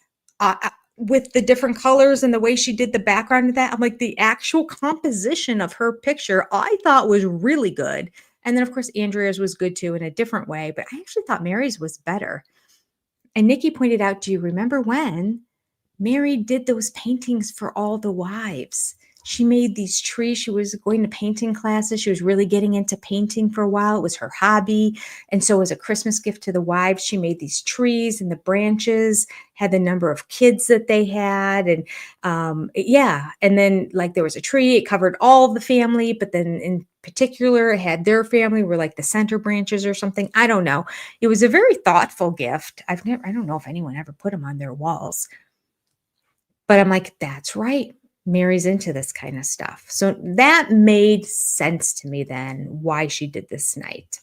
with the different colors and the way she did the background of that, I'm like, the actual composition of her picture, I thought was really good. And then, of course, Andrea's was good too in a different way. But I actually thought Mary's was better. And Nikki pointed out, do you remember when Mary did those paintings for all the wives? She made these trees. She was going to painting classes. She was really getting into painting for a while. It was her hobby. And so as a Christmas gift to the wives, she made these trees, and the branches had the number of kids that they had. And yeah. And then like there was a tree, it covered all the family, but then in particular, it had their family were like the center branches or something. I don't know. It was a very thoughtful gift. I don't know if anyone ever put them on their walls. But I'm like, that's right. Mary's into this kind of stuff. So that made sense to me then, why she did this night.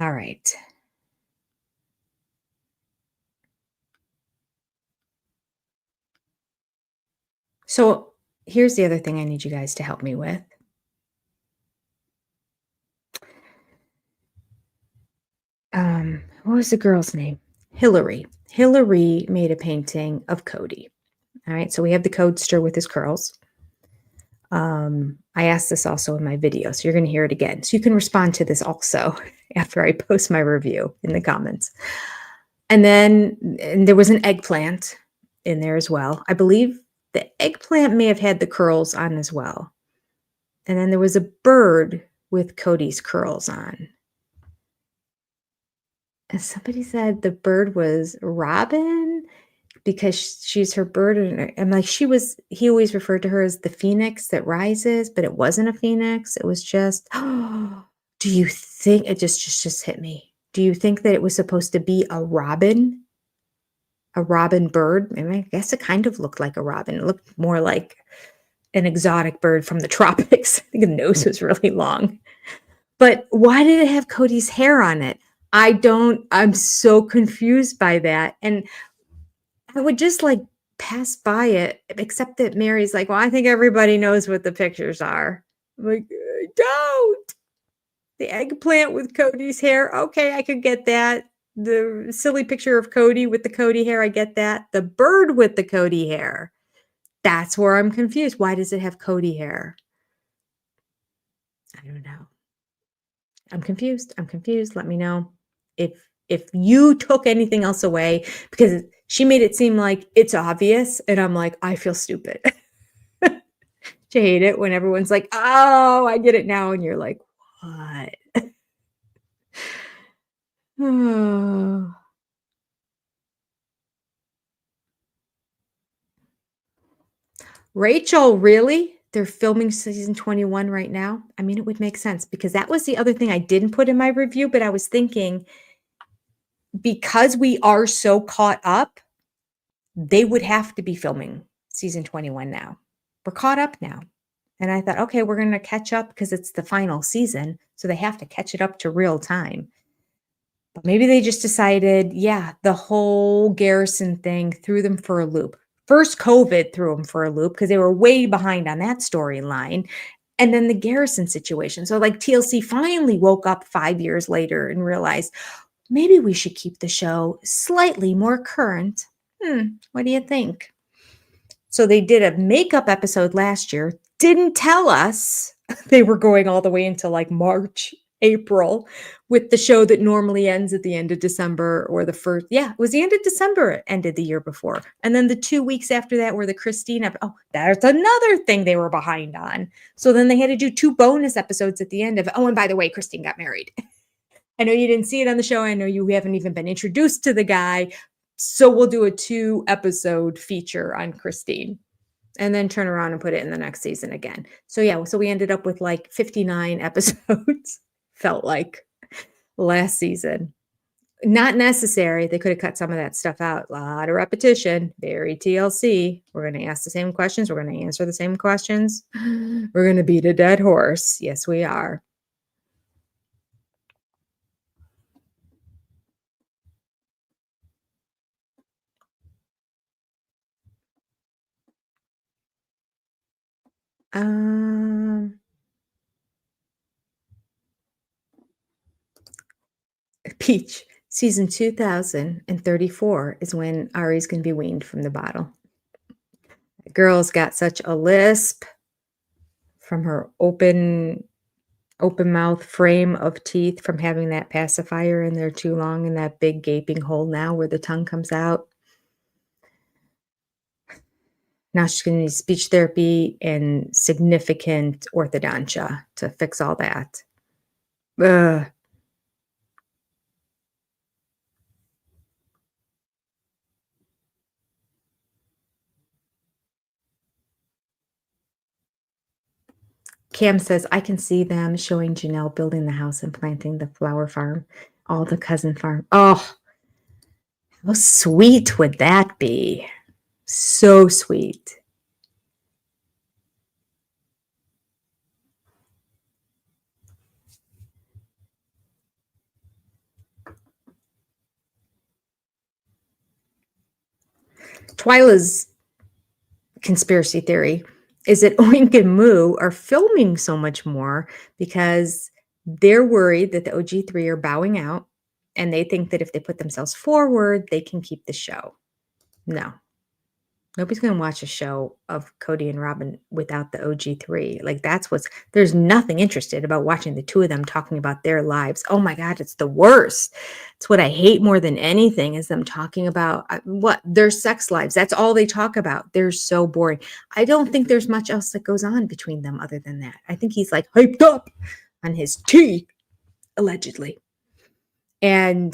All right. So here's the other thing I need you guys to help me with. What was the girl's name? Hillary. Hillary made a painting of Cody. All right. So we have the Codester with his curls. I asked this also in my video, so you're going to hear it again. So you can respond to this also after I post my review in the comments. And there was an eggplant in there as well. I believe the eggplant may have had the curls on as well. And then there was a bird with Cody's curls on. And somebody said the bird was Robin because she's her bird. And I'm like, he always referred to her as the phoenix that rises, but it wasn't a phoenix. It was just, do you think, it just hit me. Do you think that it was supposed to be a robin? A robin bird? I mean, I guess it kind of looked like a robin. It looked more like an exotic bird from the tropics. I think the nose was really long. But why did it have Cody's hair on it? I'm so confused by that. And I would just like pass by it, except that Mary's like, well, I think everybody knows what the pictures are. I'm like, don't. The eggplant with Cody's hair. Okay, I could get that. The silly picture of Cody with the Cody hair. I get that. The bird with the Cody hair. That's where I'm confused. Why does it have Cody hair? I don't know. I'm confused. Let me know if you took anything else away, because she made it seem like it's obvious. And I'm like, I feel stupid. You hate it when everyone's like, oh, I get it now. And you're like, what? Oh. Rachel, really? They're filming season 21 right now? I mean, it would make sense, because that was the other thing I didn't put in my review, but I was thinking, because we are so caught up, they would have to be filming season 21 now. We're caught up now. And I thought, okay, we're going to catch up because it's the final season. So they have to catch it up to real time. But maybe they just decided, yeah, the whole Garrison thing threw them for a loop. First, COVID threw them for a loop because they were way behind on that storyline. And then the Garrison situation. So, like, TLC finally woke up 5 years later and realized maybe we should keep the show slightly more current. What do you think? So, they did a makeup episode last year, didn't tell us they were going all the way into like March, April with the show that normally ends at the end of December or the first. Yeah, it was the end of December. It ended the year before. And then the 2 weeks after that were the Christine. Oh, that's another thing they were behind on. So then they had to do 2 bonus episodes at the end of. Oh, and by the way, Christine got married. I know you didn't see it on the show. I know you haven't even been introduced to the guy. So we'll do a 2-episode feature on Christine and then turn around and put it in the next season again. So yeah, so we ended up with like 59 episodes, felt like, last season. Not necessary. They could have cut some of that stuff out. A lot of repetition, very TLC. We're going to ask the same questions. We're going to answer the same questions. We're going to beat a dead horse. Yes, we are. Peach, season 2034 is when Ari's going to be weaned from the bottle. The girl's got such a lisp from her open mouth frame of teeth from having that pacifier in there too long and that big gaping hole now where the tongue comes out. Now she's going to need speech therapy and significant orthodontia to fix all that. Ugh. Cam says, I can see them showing Janelle building the house and planting the flower farm, all the cousin farm. Oh, how sweet would that be? So sweet. Twyla's conspiracy theory is that Oink and Moo are filming so much more because they're worried that the OG3 are bowing out and they think that if they put themselves forward, they can keep the show. No. Nobody's going to watch a show of Cody and Robin without the OG3. Like, there's nothing interested about watching the two of them talking about their lives. Oh my God, it's the worst. It's what I hate more than anything is them talking about their sex lives. That's all they talk about. They're so boring. I don't think there's much else that goes on between them other than that. I think he's like hyped up on his tea, allegedly. And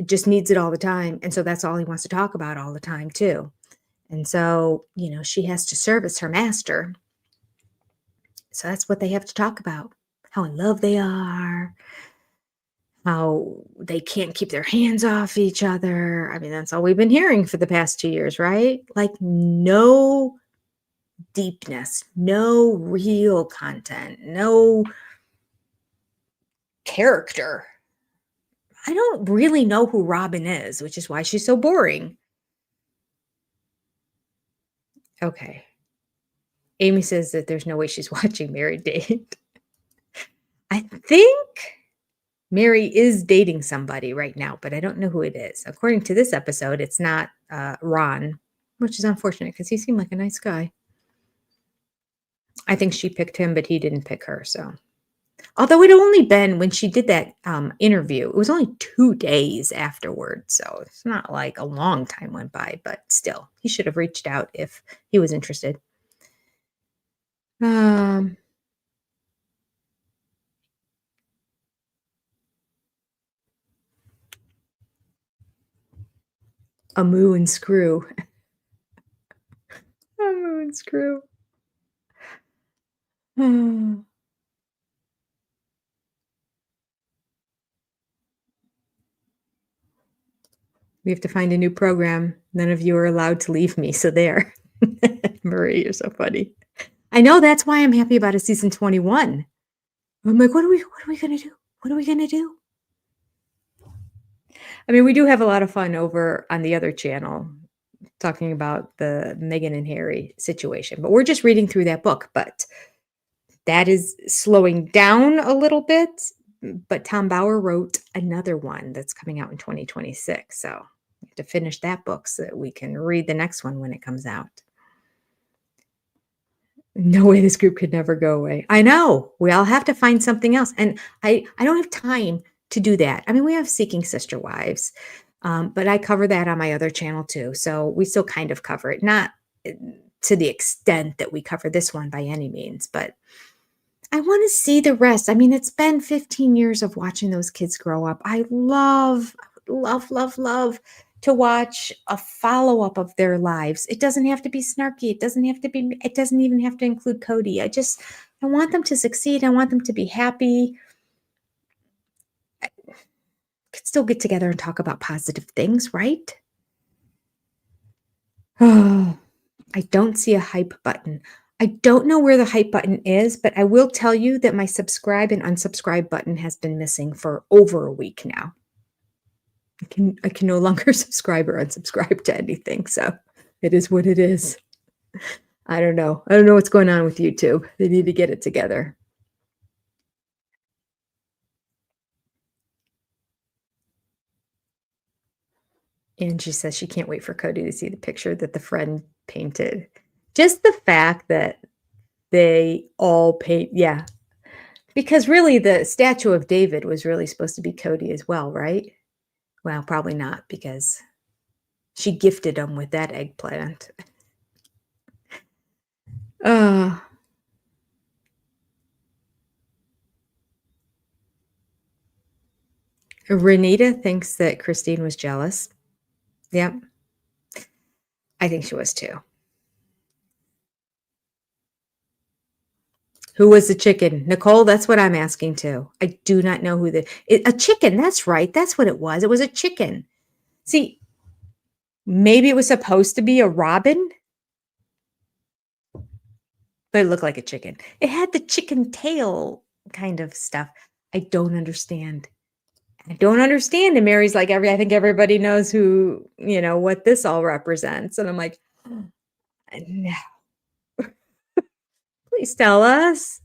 just needs it all the time. And so that's all he wants to talk about all the time too. And so, she has to service her master. So that's what they have to talk about. How in love they are. How they can't keep their hands off each other. I mean, that's all we've been hearing for the past 2 years, right? Like no deepness, no real content, no character. I don't really know who Robin is, which is why she's so boring. Okay. Amy says that there's no way she's watching Married Date. I think Mary is dating somebody right now, but I don't know who it is. According to this episode, it's not Ron, which is unfortunate because he seemed like a nice guy. I think she picked him, but he didn't pick her. So, although it only been when she did that interview, it was only 2 days afterwards. So it's not like a long time went by, but still, he should have reached out if he was interested. A moo and screw. A moo and screw. We have to find a new program. None of you are allowed to leave me. So there. Marie, you're so funny. I know that's why I'm happy about a season 21. I'm like, what are we gonna do? What are we gonna do? I mean, we do have a lot of fun over on the other channel talking about the Meghan and Harry situation, but we're just reading through that book. But that is slowing down a little bit. But Tom Bauer wrote another one that's coming out in 2026. So we have to finish that book so that we can read the next one when it comes out. No way this group could never go away. I know. We all have to find something else. And I don't have time to do that. I mean, we have Seeking Sister Wives, but I cover that on my other channel too. So we still kind of cover it, not to the extent that we cover this one by any means, but I want to see the rest. I mean, it's been 15 years of watching those kids grow up. I love to watch a follow-up of their lives. It doesn't have to be snarky. It doesn't even have to include Cody. I want them to succeed. I want them to be happy. I could still get together and talk about positive things, right? Oh, I don't see a hype button. I don't know where the hype button is, but I will tell you that my subscribe and unsubscribe button has been missing for over a week now. I can no longer subscribe or unsubscribe to anything, so it is what it is. I don't know. I don't know what's going on with YouTube. They need to get it together. And she says she can't wait for Cody to see the picture that the friend painted. Just the fact that they all paint, yeah. Because really the statue of David was really supposed to be Cody as well, right? Well, probably not because she gifted him with that eggplant. Renita thinks that Christine was jealous. Yep. I think she was too. Who was the chicken? Nicole, that's what I'm asking too. I do not know who a chicken. That's right. That's what it was. It was a chicken. See, maybe it was supposed to be a robin, but it looked like a chicken. It had the chicken tail kind of stuff. I don't understand. I don't understand. And Mary's like, I think everybody knows who, what this all represents. And I'm like, no, please tell us.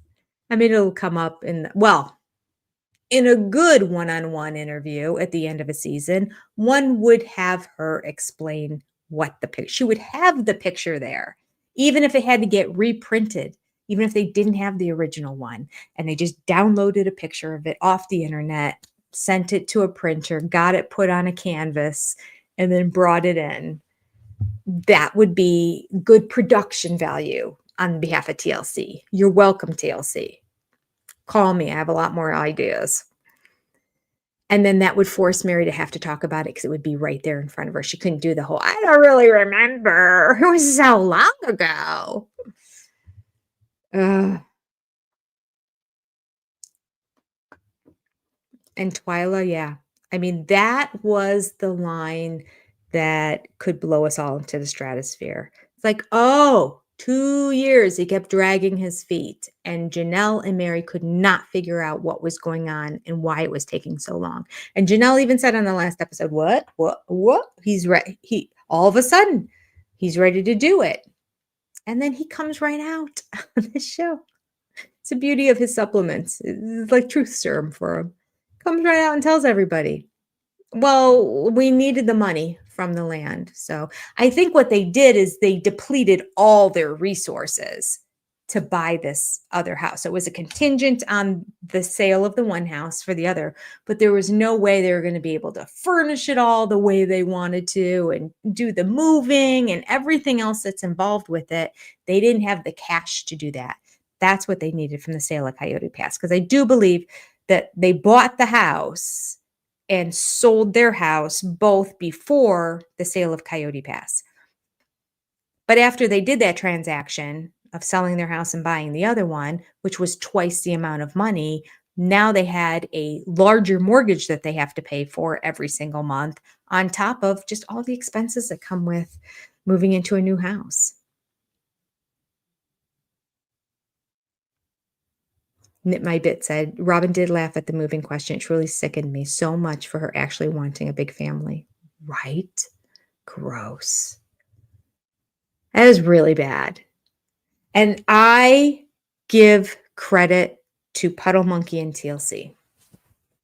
I mean, it'll come up in a good one-on-one interview at the end of a season, one would have her explain what she would have the picture there, even if it had to get reprinted, even if they didn't have the original one and they just downloaded a picture of it off the internet, sent it to a printer, got it put on a canvas, and then brought it in. That would be good production value on behalf of TLC. You're welcome, TLC. Call me. I have a lot more ideas. And then that would force Mary to have to talk about it because it would be right there in front of her. She couldn't do the whole, I don't really remember. It was so long ago. And Twyla, yeah. I mean, that was the line that could blow us all into the stratosphere. It's like, 2 years he kept dragging his feet, and Janelle and Mary could not figure out what was going on and why it was taking so long. And Janelle even said on the last episode, what? He's ready. All of a sudden, he's ready to do it. And then he comes right out on this show. It's the beauty of his supplements. It's like truth serum for him. Comes right out and tells everybody. Well, we needed the money from the land. So I think what they did is they depleted all their resources to buy this other house. So it was a contingent on the sale of the one house for the other, but there was no way they were going to be able to furnish it all the way they wanted to and do the moving and everything else that's involved with it. They didn't have the cash to do that. That's what they needed from the sale of Coyote Pass, because I do believe that they bought the house and sold their house both before the sale of Coyote Pass. But after they did that transaction of selling their house and buying the other one, which was twice the amount of money, now they had a larger mortgage that they have to pay for every single month, on top of just all the expenses that come with moving into a new house. Knit My Bit said, Robin did laugh at the moving question. It truly sickened me so much for her actually wanting a big family. Right? Gross. That is really bad. And I give credit to Puddle Monkey and TLC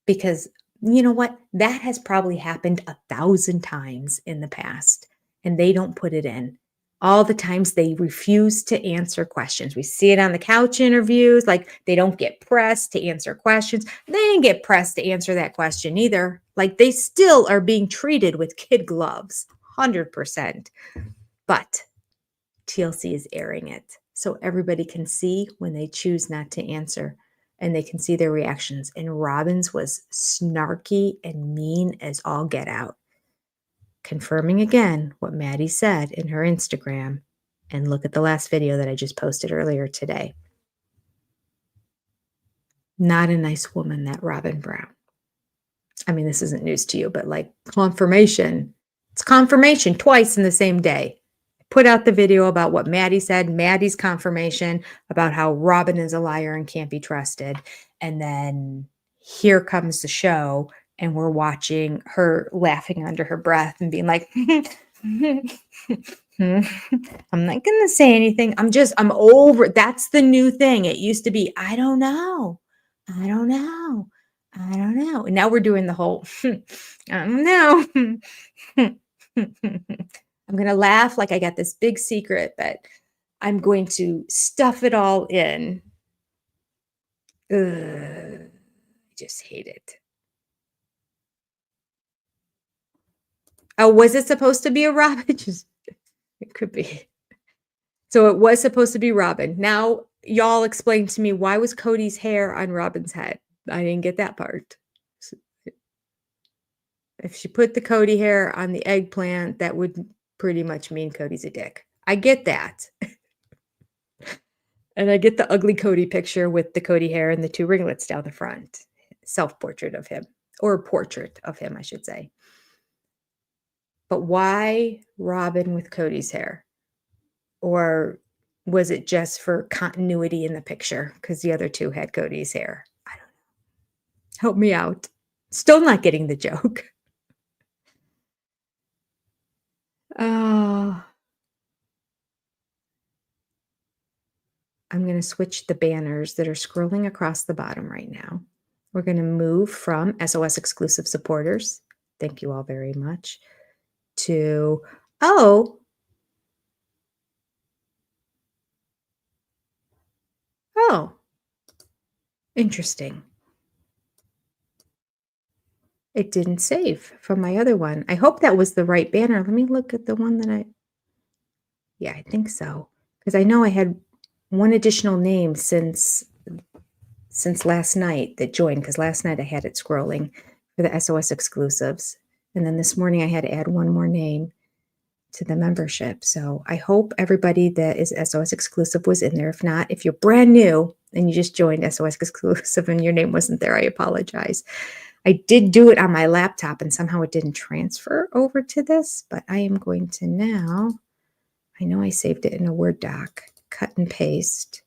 because you know what? That has probably happened 1,000 times in the past, and they don't put it in. All the times they refuse to answer questions. We see it on the couch interviews, like they don't get pressed to answer questions. They didn't get pressed to answer that question either. Like they still are being treated with kid gloves, 100%. But TLC is airing it so everybody can see when they choose not to answer and they can see their reactions. And Robin's was snarky and mean as all get out, confirming again what Maddie said in her Instagram. And look at the last video that I just posted earlier today. Not a nice woman, that Robin Brown. I mean, this isn't news to you, but like confirmation. It's confirmation twice in the same day. Put out the video about what Maddie said, Maddie's confirmation about how Robin is a liar and can't be trusted. And then here comes the show, and we're watching her laughing under her breath and being like, I'm not going to say anything. I'm over. That's the new thing. It used to be, I don't know. I don't know. I don't know. And now we're doing the whole, I don't know. I'm going to laugh like I got this big secret, but I'm going to stuff it all in. Ugh, I just hate it. Oh, was it supposed to be a Robin? It could be. So it was supposed to be Robin. Now, y'all explain to me, why was Cody's hair on Robin's head? I didn't get that part. If she put the Cody hair on the eggplant, that would pretty much mean Cody's a dick. I get that. And I get the ugly Cody picture with the Cody hair and the 2 ringlets down the front. Self-portrait of him, or portrait of him, I should say. But why Robin with Cody's hair? Or was it just for continuity in the picture because the other 2 had Cody's hair? I don't know. Help me out. Still not getting the joke. Oh. I'm going to switch the banners that are scrolling across the bottom right now. We're going to move from SOS exclusive supporters. Thank you all very much. To, oh, interesting. It didn't save from my other one. I hope that was the right banner. Let me look at the one that yeah, I think so. Because I know I had one additional name since last night that joined, because last night I had it scrolling for the SOS exclusives. And then this morning I had to add one more name to the membership. So I hope everybody that is SOS exclusive was in there. If not, if you're brand new and you just joined SOS exclusive and your name wasn't there, I apologize. I did do it on my laptop and somehow it didn't transfer over to this, but I am going to now, I know I saved it in a Word doc, cut and paste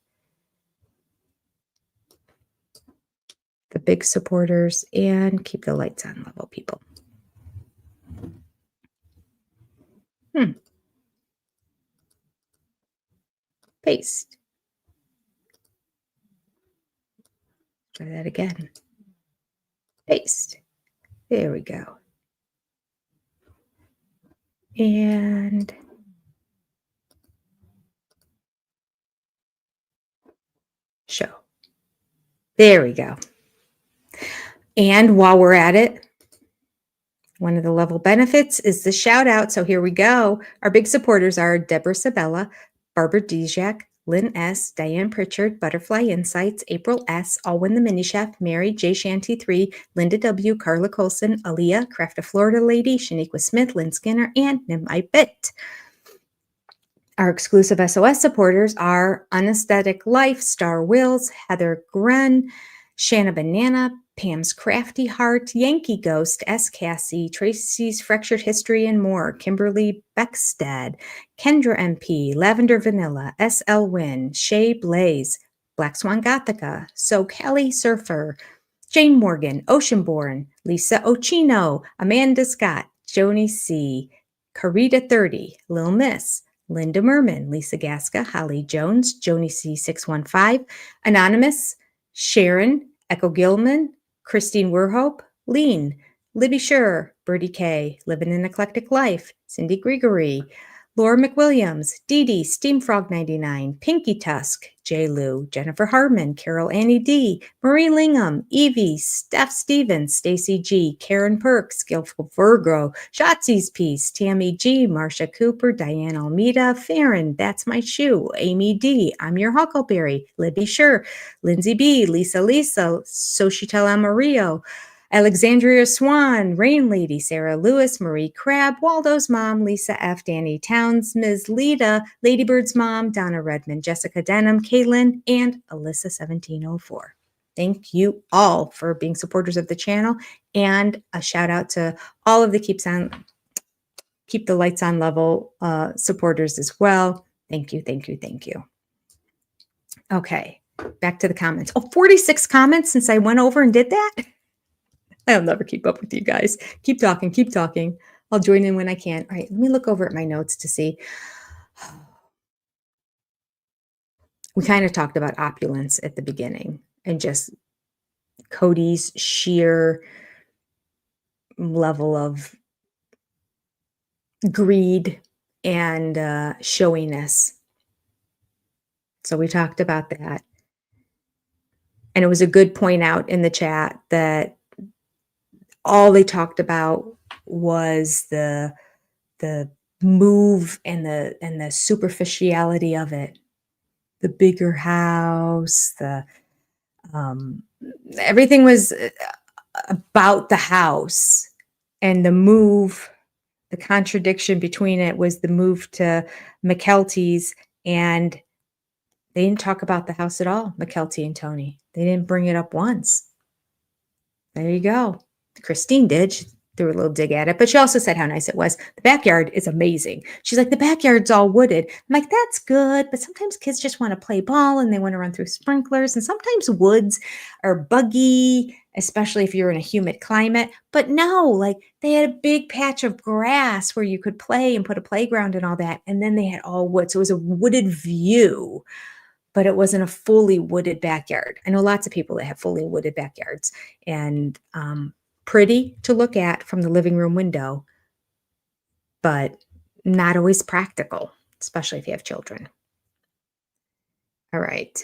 the big supporters and keep the lights on level, people. Paste. Try that again. Paste. There we go. And show. There we go. And while we're at it, one of the level benefits is the shout out. So here we go. Our big supporters are Deborah Sabella, Barbara Dijak, Lynn S., Diane Pritchard, Butterfly Insights, April S., Alwyn the Mini Chef, Mary J. Shanty 3, Linda W., Carla Colson, Aaliyah, Craft of Florida Lady, Shaniqua Smith, Lynn Skinner, and Nim I Bit. Our exclusive SOS supporters are Unesthetic Life, Star Wills, Heather Gren, Shanna Banana, Pam's Crafty Heart, Yankee Ghost, S. Cassie, Tracy's Fractured History, and more, Kimberly Beckstead, Kendra MP, Lavender Vanilla, S.L. Wynn, Shay Blaze, Black Swan Gothica, So Kelly Surfer, Jane Morgan, Oceanborn, Lisa Ochino, Amanda Scott, Joni C., Carita 30, Lil Miss, Linda Merman, Lisa Gasca, Holly Jones, Joni C615, Anonymous, Sharon, Echo Gilman, Christine Werhope, Lean, Libby Scher, Bertie K, Living an Eclectic Life, Cindy Gregory, Laura McWilliams, Dee Dee, Steamfrog 99, Pinky Tusk, J. Lou, Jennifer Hardman, Carol Annie D, Marie Lingham, Evie, Steph Stevens, Stacy G, Karen Perk, Skillful Virgo, Shotzi's Piece, Tammy G, Marcia Cooper, Diane Almeida, Farron, That's My Shoe, Amy D, I'm Your Huckleberry, Libby Scher, Lindsay B, Lisa, Xochitl Amarillo, Alexandria Swan, Rain Lady, Sarah Lewis, Marie Crabb, Waldo's mom, Lisa F., Danny Towns, Ms. Lita, Ladybird's mom, Donna Redmond, Jessica Denham, Caitlin, and Alyssa1704. Thank you all for being supporters of the channel, and a shout out to all of the Keep the Lights On level supporters as well. Thank you, thank you, thank you. Okay, back to the comments. Oh, 46 comments since I went over and did that? I'll never keep up with you guys. Keep talking, keep talking. I'll join in when I can. All right, let me look over at my notes to see. We kind of talked about opulence at the beginning and just Cody's sheer level of greed and showiness. So we talked about that. And it was a good point out in the chat that all they talked about was the move and the superficiality of it. The bigger house, everything was about the house, and the move, the contradiction between it was the move to McKelty's, and they didn't talk about the house at all, McKelty and Tony. They didn't bring it up once. There you go. Christine did. She threw a little dig at it, but she also said how nice it was. The backyard is amazing. She's like, the backyard's all wooded. I'm like, that's good, but sometimes kids just want to play ball and they want to run through sprinklers, and sometimes woods are buggy, especially if you're in a humid climate. But no, like they had a big patch of grass where you could play and put a playground and all that, and then they had all wood. So it was a wooded view, but it wasn't a fully wooded backyard. I know lots of people that have fully wooded backyards, and pretty to look at from the living room window, but not always practical, especially if you have children. All right.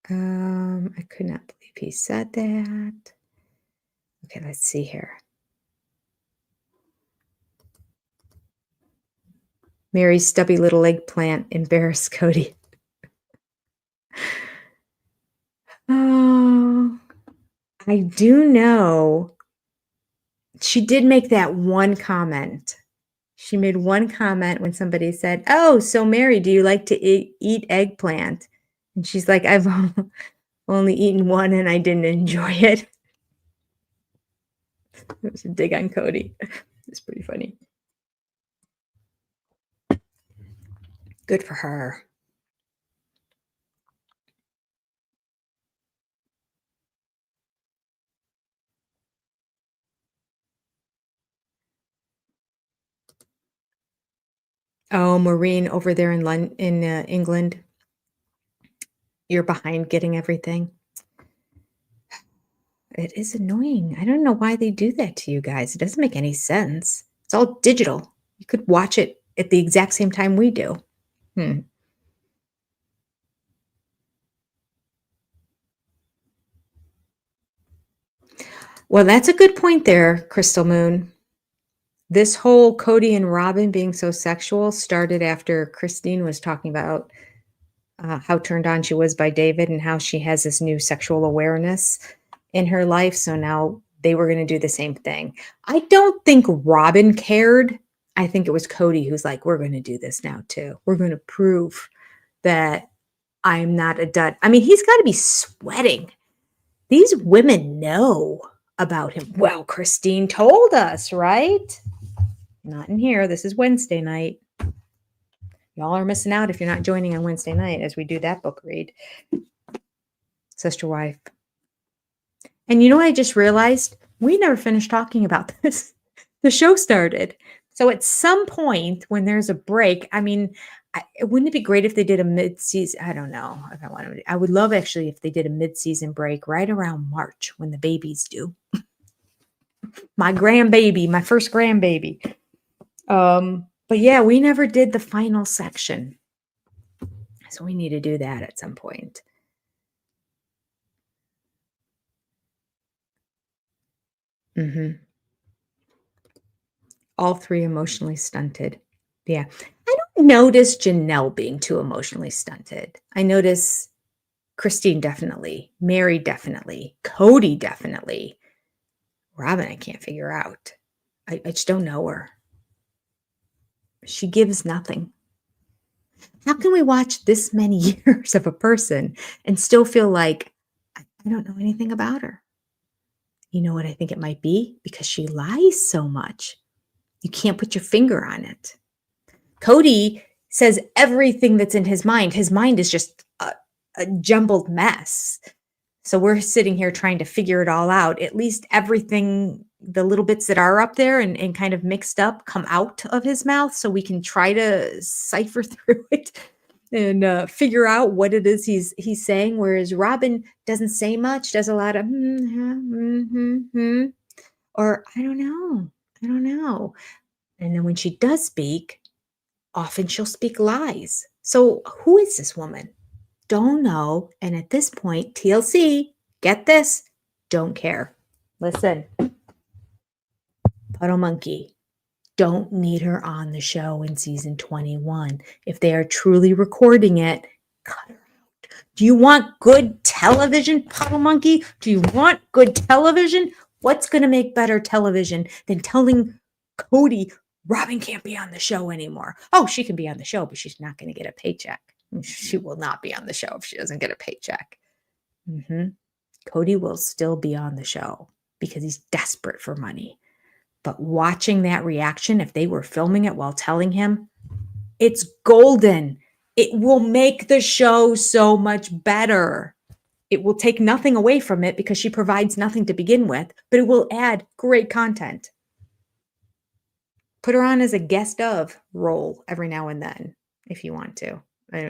I could not believe he said that. Okay, let's see here. Mary's stubby little eggplant embarrassed Cody. Oh, I do know she did make that one comment. She made one comment when somebody said, oh, so Mary, do you like to eat eggplant? And she's like, I've only eaten one and I didn't enjoy it. It was a dig on Cody. It's pretty funny. Good for her. Oh, Maureen over there in England. You're behind getting everything. It is annoying. I don't know why they do that to you guys. It doesn't make any sense. It's all digital. You could watch it at the exact same time we do. Well, that's a good point there, Crystal Moon. This whole Cody and Robin being so sexual started after Christine was talking about how turned on she was by David and how she has this new sexual awareness in her life. So now they were going to do the same thing. I don't think Robin cared. I think it was Cody who's like, we're going to do this now too. We're going to prove that I'm not a dud. I mean, he's got to be sweating. These women know about him. Well, Christine told us, right? Not in here. This is Wednesday night. Y'all are missing out if you're not joining on Wednesday night as we do that book read. Sister Wife. And you know what I just realized? We never finished talking about this. The show started. So at some point when there's a break, I mean, wouldn't it be great if they did a mid-season? I don't know if I want to. I would love actually if they did a mid-season break right around March when the babies do. My grandbaby, my first grandbaby. But yeah, we never did the final section. So we need to do that at some point. All three emotionally stunted. Yeah. I don't notice Janelle being too emotionally stunted. I notice Christine definitely, Mary definitely, Cody definitely. Robin, I can't figure out. I just don't know her. She gives nothing. How can we watch this many years of a person and still feel like I don't know anything about her? You know what I think it might be? Because she lies so much. You can't put your finger on it. Cody says everything that's in his mind. His mind is just a jumbled mess. So we're sitting here trying to figure it all out. At least everything, the little bits that are up there and kind of mixed up come out of his mouth so we can try to cipher through it and figure out what it is he's saying. Whereas Robin doesn't say much, does a lot of or I don't know. I don't know. And then when she does speak, often she'll speak lies. So who is this woman? Don't know. And at this point, TLC, get this, don't care. Listen, Puddle Monkey, don't need her on the show in season 21. If they are truly recording it, cut her out. Do you want good television, Puddle Monkey? Do you want good television? What's going to make better television than telling Cody Robin can't be on the show anymore? Oh, she can be on the show, but she's not going to get a paycheck. She will not be on the show if she doesn't get a paycheck. Cody will still be on the show because he's desperate for money. But watching that reaction, if they were filming it while telling him, it's golden. It will make the show so much better. It will take nothing away from it because she provides nothing to begin with, but it will add great content. Put her on as a guest of role every now and then if you want to. I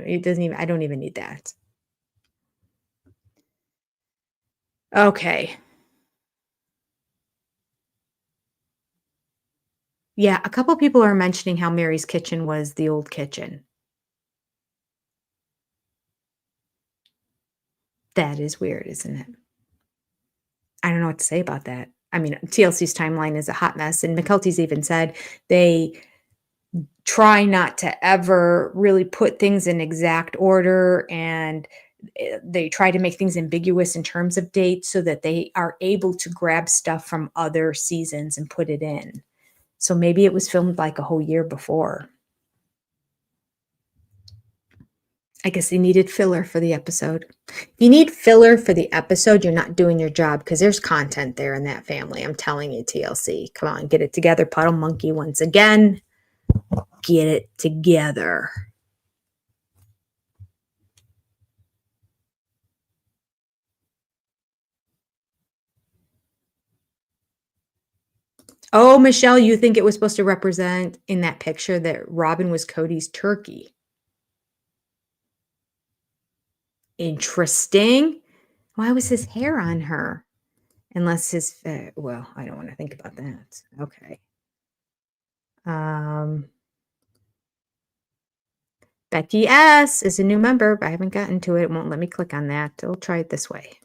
don't even need that. Okay. Yeah, a couple people are mentioning how Mary's kitchen was the old kitchen. That is weird, isn't it? I don't know what to say about that. I mean, TLC's timeline is a hot mess, and McKelty's even said they try not to ever really put things in exact order, and they try to make things ambiguous in terms of dates so that they are able to grab stuff from other seasons and put it in. So maybe it was filmed like a whole year before. I guess they needed filler for the episode. If you need filler for the episode, you're not doing your job because there's content there in that family. I'm telling you, TLC. Come on, get it together. Puddle Monkey once again. Get it together. Oh, Michelle, you think it was supposed to represent in that picture that Robin was Cody's turkey? Interesting. Why was his hair on her? Unless his, well, I don't want to think about that. Okay. Becky S is a new member, but I haven't gotten to it. It won't let me click on that. I'll try it this way.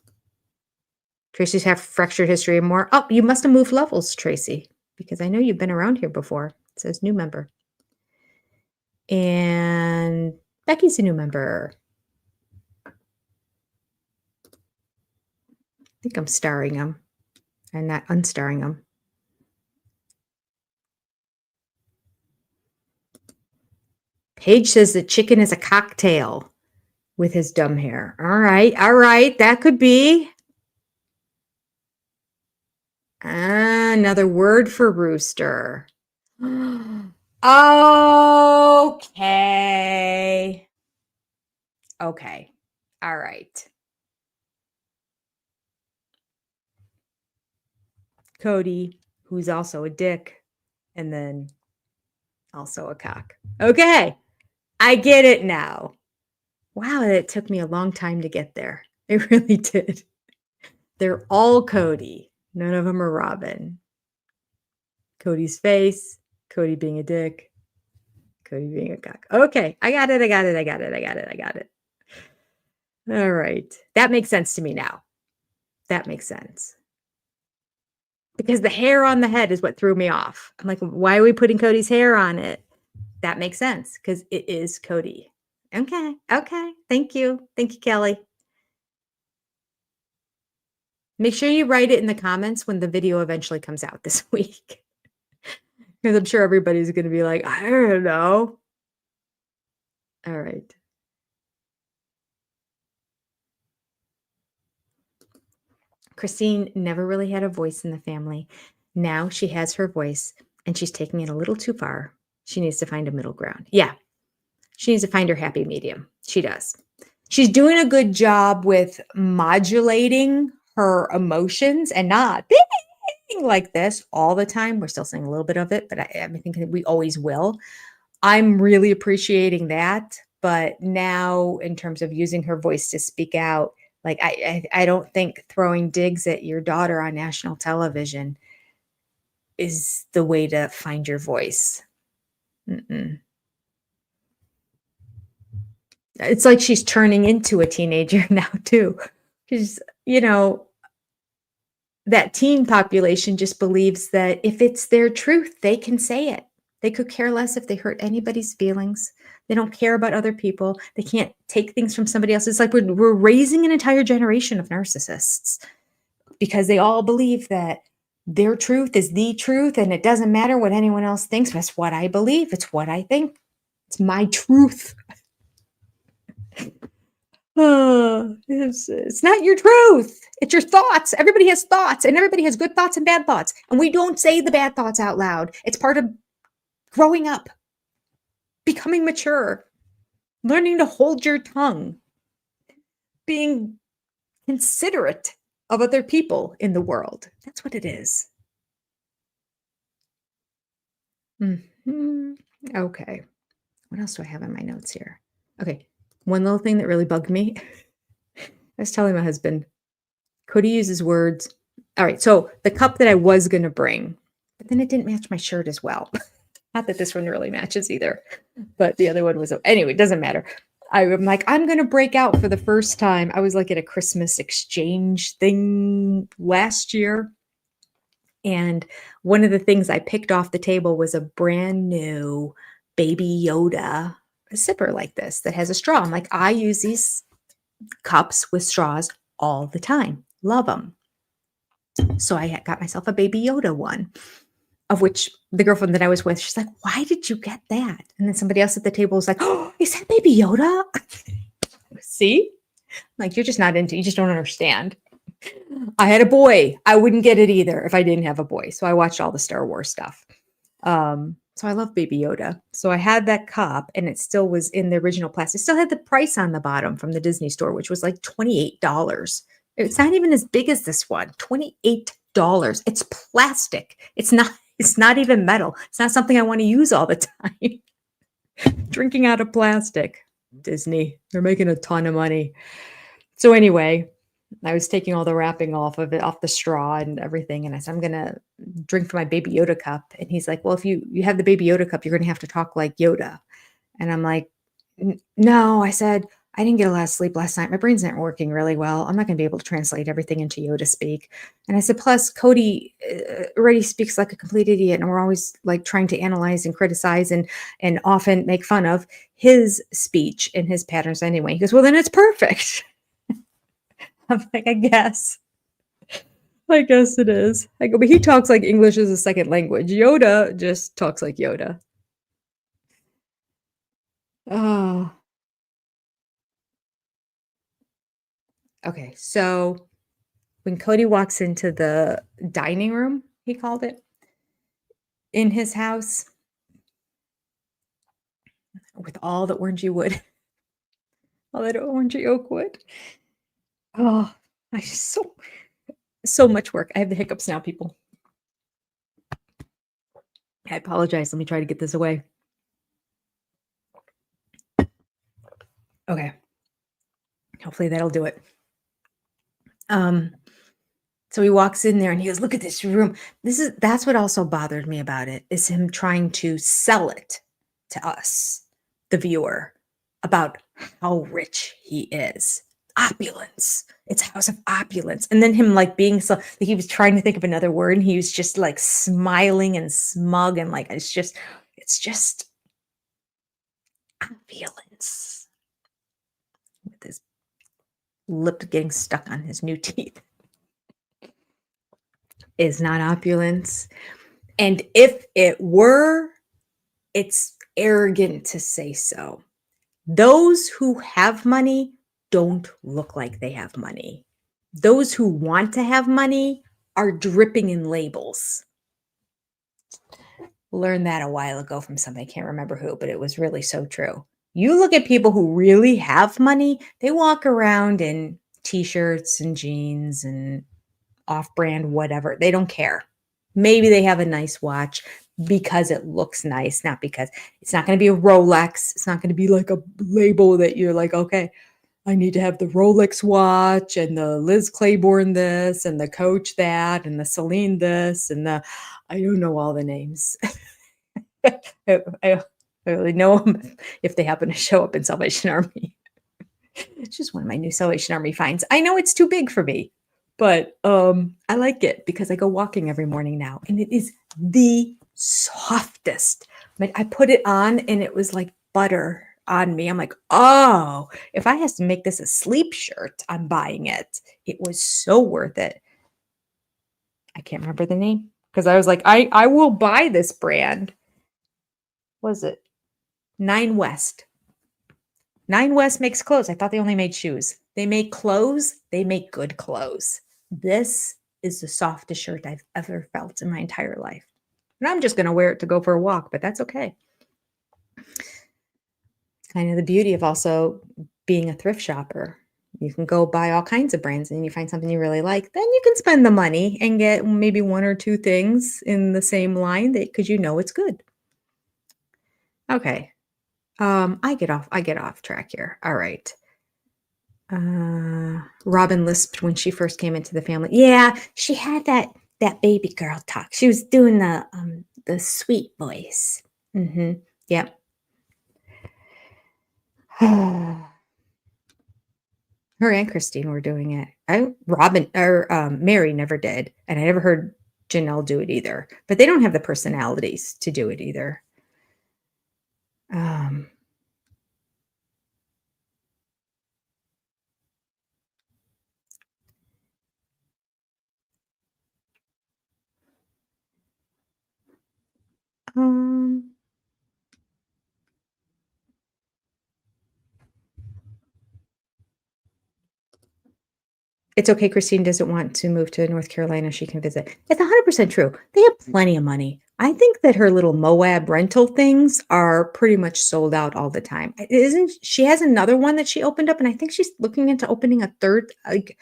Tracy's have fractured history and more. Oh, you must have moved levels, Tracy, because I know you've been around here before. It says new member. And Becky's a new member. I think I'm starring them and not unstarring them. Paige says the chicken is a cocktail with his dumb hair. All right. That could be. Another word for rooster. Okay. Okay. All right. Cody, who's also a dick, and then also a cock. Okay. I get it now. Wow, it took me a long time to get there. It really did. They're all Cody. None of them are Robin. Cody's face, Cody being a dick, Cody being a cock. Okay, I got it. I got it. I got it. I got it. I got it. All right. That makes sense to me now. That makes sense. Because the hair on the head is what threw me off. I'm like, why are we putting Cody's hair on it? That makes sense because it is Cody. Okay. Okay. Thank you. Thank you, Kelly. Make sure you write it in the comments when the video eventually comes out this week. Because I'm sure everybody's going to be like, I don't know. All right. Christine never really had a voice in the family. Now she has her voice and she's taking it a little too far. She needs to find a middle ground. Yeah. She needs to find her happy medium. She does. She's doing a good job with modulating her emotions and not being like this all the time. We're still saying a little bit of it, but I think we always will. I'm really appreciating that. But now, in terms of using her voice to speak out, like I don't think throwing digs at your daughter on national television is the way to find your voice. Mm-mm. It's like she's turning into a teenager now too. She's, that teen population just believes that if it's their truth, they can say it. They could care less if they hurt anybody's feelings. They don't care about other people. They can't take things from somebody else. It's like we're raising an entire generation of narcissists because they all believe that their truth is the truth and it doesn't matter what anyone else thinks. That's what I believe. It's what I think. It's my truth. It's not your truth. It's your thoughts. Everybody has thoughts, and everybody has good thoughts and bad thoughts. And we don't say the bad thoughts out loud. It's part of growing up, becoming mature, learning to hold your tongue, being considerate of other people in the world. That's what it is. Okay. What else do I have in my notes here? Okay. One little thing that really bugged me. I was telling my husband, Cody uses words. All right. So the cup that I was going to bring, but then it didn't match my shirt as well. Not that this one really matches either, but the other one was, anyway, it doesn't matter. I'm like, I'm going to break out for the first time. I was like at a Christmas exchange thing last year. And one of the things I picked off the table was a brand new Baby Yoda a sipper like this that has a straw. I'm like, I use these cups with straws all the time. Love them. So I got myself a Baby Yoda one, of which the girlfriend that I was with, she's like, why did you get that? And then somebody else at the table was like, oh, is that Baby Yoda? See? Like, you're just not into, you just don't understand. I had a boy. I wouldn't get it either if I didn't have a boy. So I watched all the Star Wars stuff. So I love Baby Yoda. So I had that cup and it still was in the original plastic. It still had the price on the bottom from the Disney store, which was like $28. It's not even as big as this one. $28. It's plastic. It's not even metal. It's not something I want to use all the time. Drinking out of plastic. Disney. They're making a ton of money. So anyway, I was taking all the wrapping off of it, off the straw and everything. And I said, I'm going to drink from my Baby Yoda cup. And he's like, well, if you have the Baby Yoda cup, you're going to have to talk like Yoda. And I'm like, no, I said, I didn't get a lot of sleep last night. My brain's not working really well. I'm not going to be able to translate everything into Yoda speak. And I said, plus Cody already speaks like a complete idiot. And we're always like trying to analyze and criticize and often make fun of his speech and his patterns anyway. He goes, well, then it's perfect. I'm like, I guess it is. I go, but he talks like English is a second language. Yoda just talks like Yoda. Oh, okay. So when Cody walks into the dining room, he called it, in his house with all the orangey wood, all that orangey oak wood. Oh, I just so much work. I have the hiccups now, people. I apologize. Let me try to get this away. Okay. Hopefully that'll do it. So he walks in there and he goes, "Look at this room." That's what also bothered me about it, is him trying to sell it to us, the viewer, about how rich he is. Opulence. It's a house of opulence. And then him like being so, he was trying to think of another word and he was just like smiling and smug and like it's just opulence. With his lip getting stuck on his new teeth is not opulence. And if it were, it's arrogant to say so. Those who have money don't look like they have money. Those who want to have money are dripping in labels. Learned that a while ago from somebody, I can't remember who, but it was really so true. You look at people who really have money, they walk around in t-shirts and jeans and off-brand whatever. They don't care. Maybe they have a nice watch because it looks nice, not because it's not going to be a Rolex. It's not going to be like a label that you're like, okay, I need to have the Rolex watch and the Liz Claiborne this and the Coach that and the Celine this and the, I don't know all the names. I really know them if they happen to show up in Salvation Army. It's just one of my new Salvation Army finds. I know it's too big for me, but I like it because I go walking every morning now, and it is the softest. I put it on, and it was like butter on me. I'm like, oh, if I has to make this a sleep shirt, I'm buying it. It was so worth it. I can't remember the name because I was like, I will buy this brand. Was it Nine West? Nine West makes clothes. I thought they only made shoes. They make clothes. They make good clothes. This is the softest shirt I've ever felt in my entire life. And I'm just going to wear it to go for a walk, but that's okay. It's kind of the beauty of also being a thrift shopper. You can go buy all kinds of brands and you find something you really like. Then you can spend the money and get maybe one or two things in the same line because you know it's good. Okay. I get off track here. All right. Robin lisped when she first came into the family. Yeah, she had that baby girl talk. She was doing the sweet voice. Mm-hmm. Yep. Her and Christine were doing it. Mary never did, and I never heard Janelle do it either. But they don't have the personalities to do it either. It's okay. Christine doesn't want to move to North Carolina. She can visit. It's 100% true. They have plenty of money. I think that her little Moab rental things are pretty much sold out all the time. Isn't she has another one that she opened up, and I think she's looking into opening a third. Like,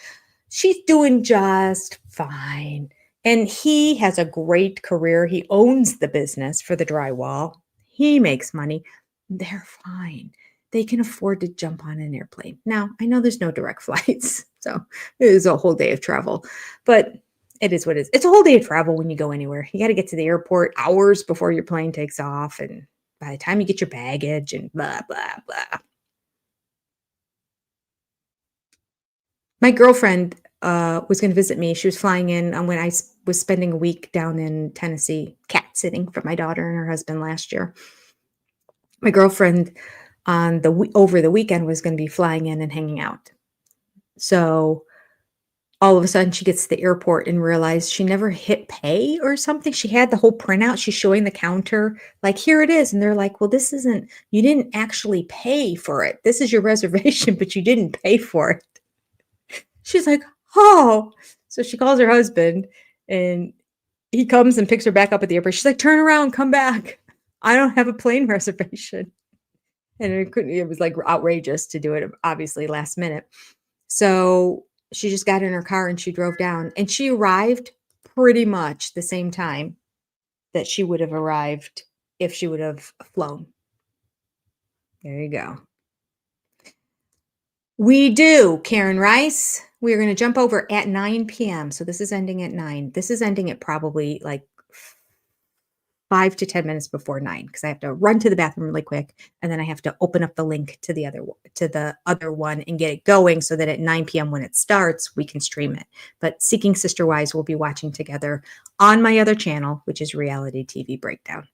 she's doing just fine. And he has a great career. He owns the business for the drywall. He makes money. They're fine. They can afford to jump on an airplane. Now, I know there's no direct flights, so it is a whole day of travel, but it is what it is. It's a whole day of travel when you go anywhere. You got to get to the airport hours before your plane takes off, and by the time you get your baggage and blah, blah, blah. My girlfriend was going to visit me. She was flying in when I was spending a week down in Tennessee, cat sitting for my daughter and her husband last year. My girlfriend over the weekend was going to be flying in and hanging out. So all of a sudden she gets to the airport and realized she never hit pay or something. She had the whole printout. She's showing the counter, like, here it is. And they're like, well, you didn't actually pay for it. This is your reservation, but you didn't pay for it. She's like, oh. So she calls her husband and he comes and picks her back up at the airport. She's like, turn around, come back. I don't have a plane reservation. And it was like outrageous to do it, obviously, last minute. So she just got in her car and she drove down, and she arrived pretty much the same time that she would have arrived if she would have flown. There you go. We do, Karen Rice. We are going to jump over at 9 p.m. So this is ending at 9. This is ending at probably like 5 to 10 minutes before 9, because I have to run to the bathroom really quick, and then I have to open up the link to the other one and get it going so that at 9 p.m. when it starts, we can stream it. But Seeking Sister Wives will be watching together on my other channel, which is Reality TV Breakdown.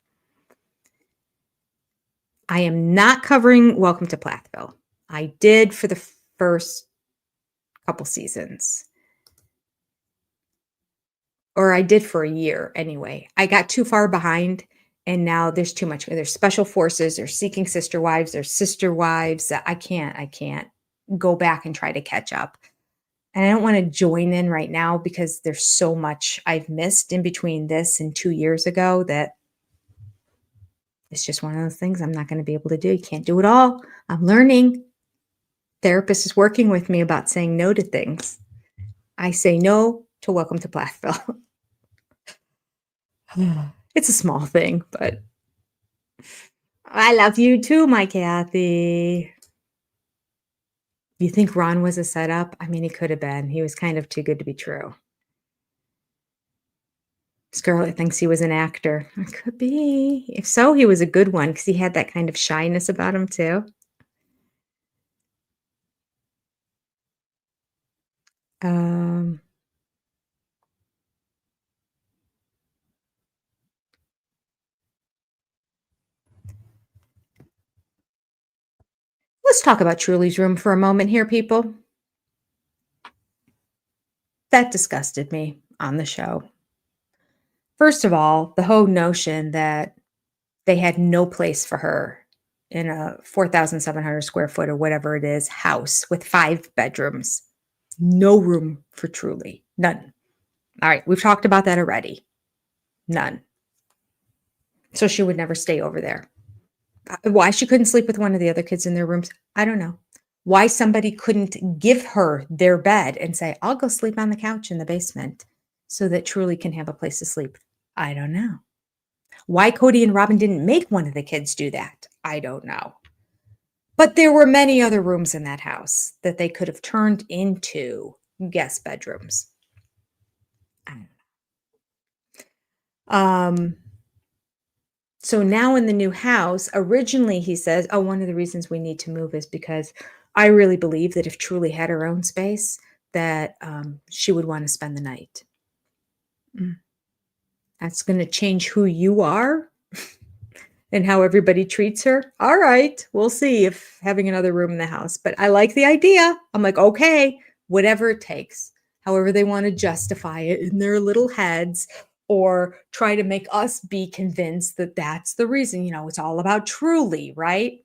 I am not covering Welcome to Plathville. I did for the first couple seasons. Or I did for a year anyway. I got too far behind, and now there's too much. There's special forces, there's Seeking Sister Wives, there's Sister Wives. I can't go back and try to catch up. And I don't want to join in right now because there's so much I've missed in between this and 2 years ago that it's just one of those things I'm not going to be able to do. You can't do it all. I'm learning. Therapist is working with me about saying no to things. I say no to Welcome to Plathville. It's a small thing, but I love you too, my Kathy. You think Ron was a setup? I mean, he could have been. He was kind of too good to be true. Scarlett thinks he was an actor. It could be. If so, he was a good one because he had that kind of shyness about him too. Let's talk about Truly's room for a moment here, people. That disgusted me on the show. First of all, the whole notion that they had no place for her in a 4,700 square foot or whatever it is house with 5 bedrooms. No room for Truly. None. All right, we've talked about that already. None. So she would never stay over there. Why she couldn't sleep with one of the other kids in their rooms, I don't know. Why somebody couldn't give her their bed and say, I'll go sleep on the couch in the basement so that Truly can have a place to sleep, I don't know. Why Cody and Robin didn't make one of the kids do that, I don't know. But there were many other rooms in that house that they could have turned into guest bedrooms. I don't know. So now in the new house, originally he says, oh, one of the reasons we need to move is because I really believe that if Truly had her own space, that she would want to spend the night. That's going to change who you are and how everybody treats her. All right, we'll see if having another room in the house. But I like the idea. I'm like, okay, whatever it takes, however they want to justify it in their little heads, or try to make us be convinced that that's the reason. You know, it's all about Truly, right?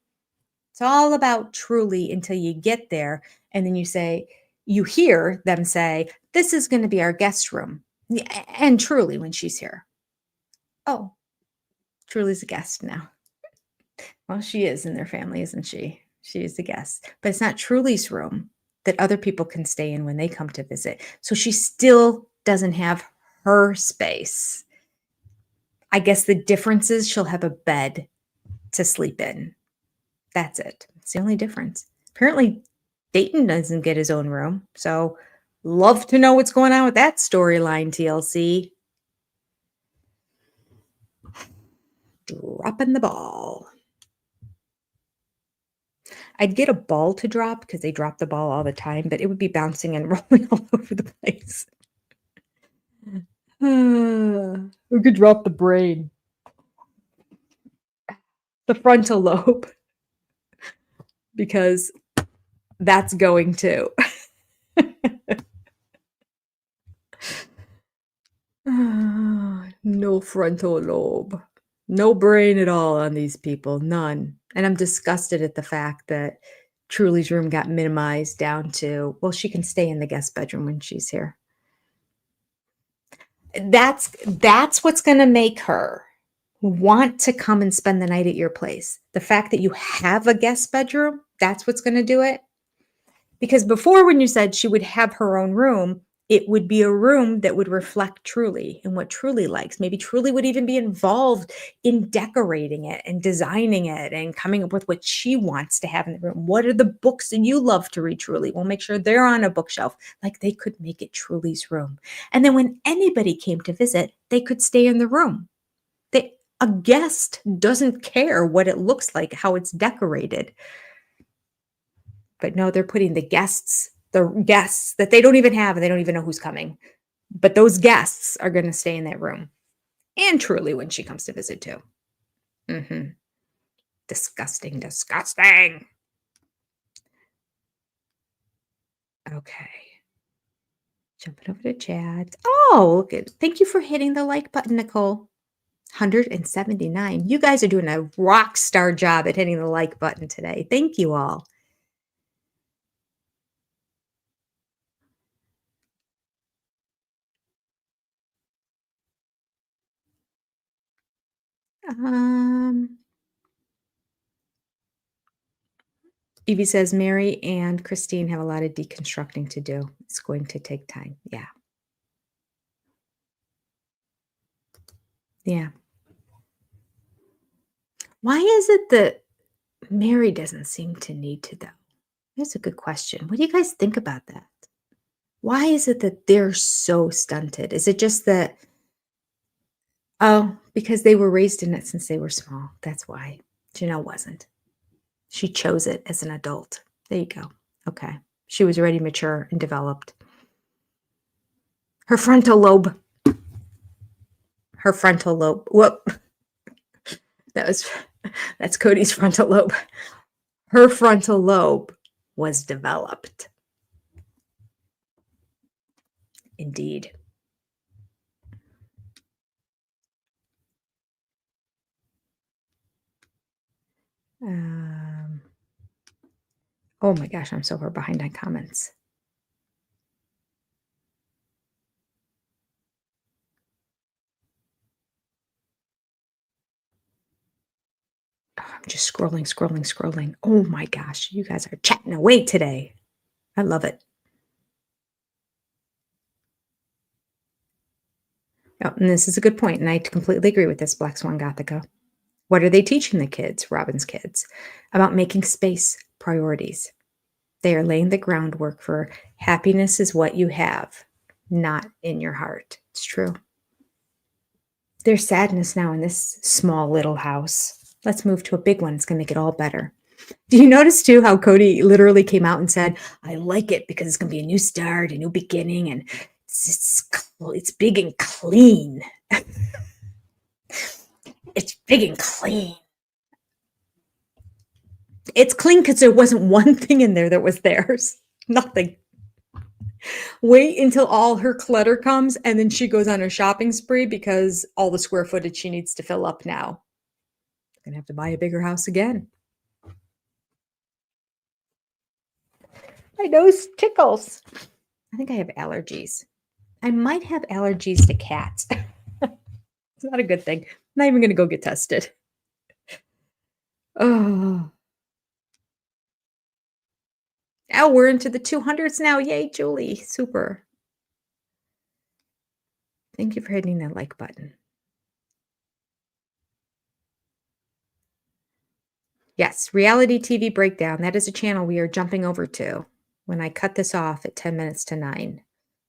It's all about Truly until you get there. And then you hear them say, this is going to be our guest room. And Truly, when she's here. Oh, Truly's a guest now. Well, she is in their family, isn't she? She is a guest. But it's not Truly's room that other people can stay in when they come to visit. So she still doesn't have her space. I guess the difference is she'll have a bed to sleep in. That's it. It's the only difference. Apparently, Dayton doesn't get his own room. So love to know what's going on with that storyline, TLC. Dropping the ball. I'd get a ball to drop because they drop the ball all the time, but it would be bouncing and rolling all over the place. We could drop the brain. The frontal lobe. Because that's going too. No frontal lobe. No brain at all on these people. None. And I'm disgusted at the fact that Truly's room got minimized down to, well, she can stay in the guest bedroom when she's here. That's what's going to make her want to come and spend the night at your place. The fact that you have a guest bedroom, that's what's going to do it. Because before, when you said she would have her own room, it would be a room that would reflect Truly and what Truly likes. Maybe Truly would even be involved in decorating it and designing it and coming up with what she wants to have in the room. What are the books that you love to read, Truly? We'll make sure they're on a bookshelf. Like, they could make it Truly's room. And then when anybody came to visit, they could stay in the room. A guest doesn't care what it looks like, how it's decorated. But no, they're putting the guests that they don't even have, and they don't even know who's coming. But those guests are going to stay in that room. And Truly, when she comes to visit too. Disgusting, disgusting. Okay. Jumping over to chat. Oh, look at, thank you for hitting the like button, Nicole. 179. You guys are doing a rock star job at hitting the like button today. Thank you all. Evie says Mary and Christine have a lot of deconstructing to do. It's going to take time. Yeah. Yeah. Why is it that Mary doesn't seem to need to, though? That's a good question. What do you guys think about that? Why is it that they're so stunted? Is it just that, oh, because they were raised in it since they were small? That's why. Janelle wasn't. She chose it as an adult. There you go. Okay. She was already mature and developed. Her frontal lobe. Whoop. That's Cody's frontal lobe. Her frontal lobe was developed. Indeed. Oh my gosh, I'm so far behind on comments. Oh, I'm just scrolling. Oh my gosh, you guys are chatting away today. I love it. Oh, and this is a good point, and I completely agree with this, Black Swan Gothica. What are they teaching the kids, Robin's kids, about making space priorities? They are laying the groundwork for happiness is what you have, not in your heart. It's true. There's sadness now in this small little house. Let's move to a big one. It's going to make it all better. Do you notice too how Cody literally came out and said, I like it because it's going to be a new start, a new beginning, and it's big and clean. It's big and clean. It's clean because there wasn't one thing in there that was theirs. Nothing. Wait until all her clutter comes and then she goes on a shopping spree because all the square footage she needs to fill up now. Gonna have to buy a bigger house again. My nose tickles. I think I have allergies. I might have allergies to cats. It's not a good thing. I'm not even going to go get tested. Oh, we're into the 200s now. Yay, Julie. Super. Thank you for hitting that like button. Yes, reality TV breakdown. That is a channel we are jumping over to when I cut this off at 10 minutes to 9.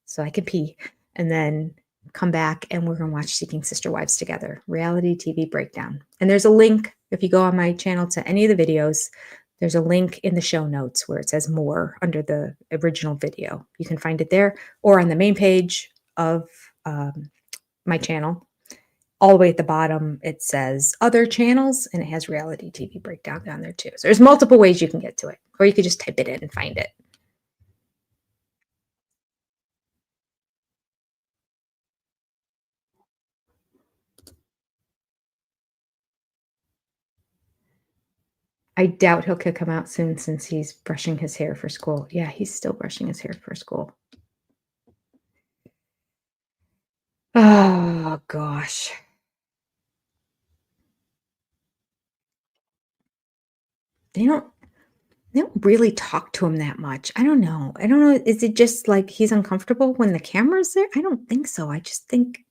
So I can pee and then come back and we're going to watch Seeking Sister Wives together. Reality TV breakdown. And there's a link if you go on my channel to any of the videos. There's a link in the show notes where it says more under the original video. You can find it there or on the main page of my channel. All the way at the bottom, it says other channels and it has reality TV breakdown down there too. So there's multiple ways you can get to it, or you could just type it in and find it. I doubt he'll come out soon since he's brushing his hair for school. Yeah, he's still brushing his hair for school. Oh gosh. They don't they don't really talk to him that much. I don't know. I don't know. Is it just like he's uncomfortable when the camera's there? I don't think so. I just think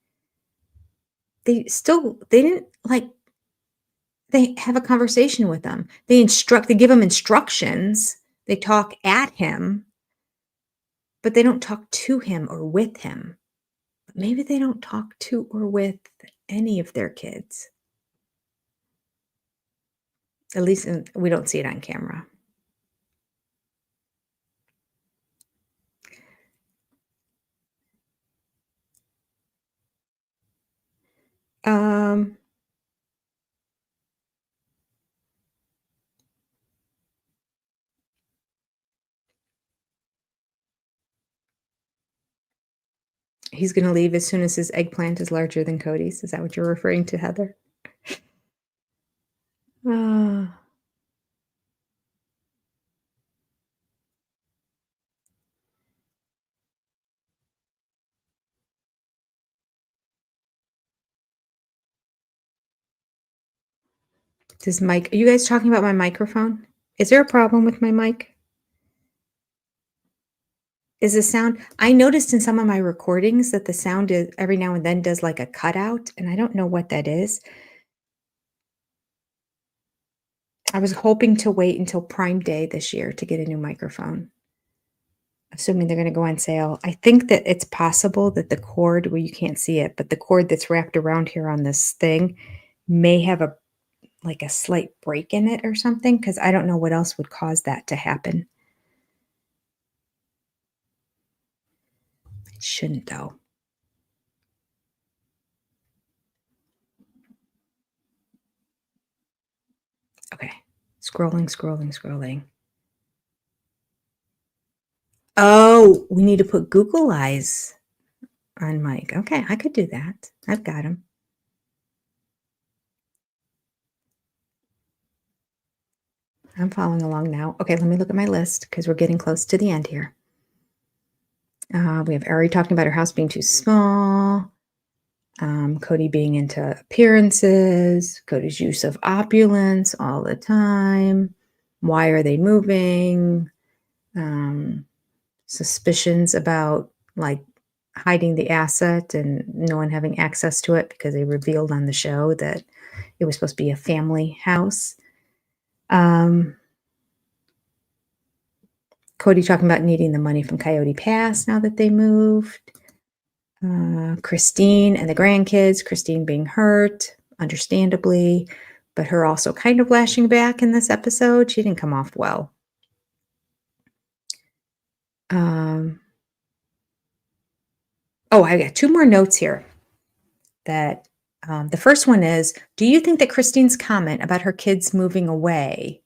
they didn't like they have a conversation with him. They give him instructions. They talk at him, but they don't talk to him or with him. But maybe they don't talk to or with any of their kids. At least we don't see it on camera. Um, he's gonna leave as soon as his eggplant is larger than Cody's. Is that what you're referring to, Heather? Ah. Are you guys talking about my microphone? Is there a problem with my mic? Is the sound I noticed in some of my recordings that the sound is every now and then does like a cutout, and I don't know what that is. I was hoping to wait until Prime Day this year to get a new microphone, assuming they're gonna go on sale. I think that it's possible that the cord well, you can't see it, but the cord that's wrapped around here on this thing may have a slight break in it or something, because I don't know what else would cause that to happen. It shouldn't, though. Okay. Scrolling, scrolling, scrolling. Oh, we need to put Google Eyes on Mike. Okay, I could do that. I've got him. I'm following along now. Okay, let me look at my list because we're getting close to the end here. We have Ari talking about her house being too small. Cody being into appearances. Cody's use of opulence all the time. Why are they moving? Suspicions about like hiding the asset and no one having access to it because they revealed on the show that it was supposed to be a family house. Cody talking about needing the money from Coyote Pass now that they moved. Christine and the grandkids, Christine being hurt, understandably, but her also kind of lashing back in this episode. She didn't come off well. I got two more notes here. That the first one is, do you think that Christine's comment about her kids moving away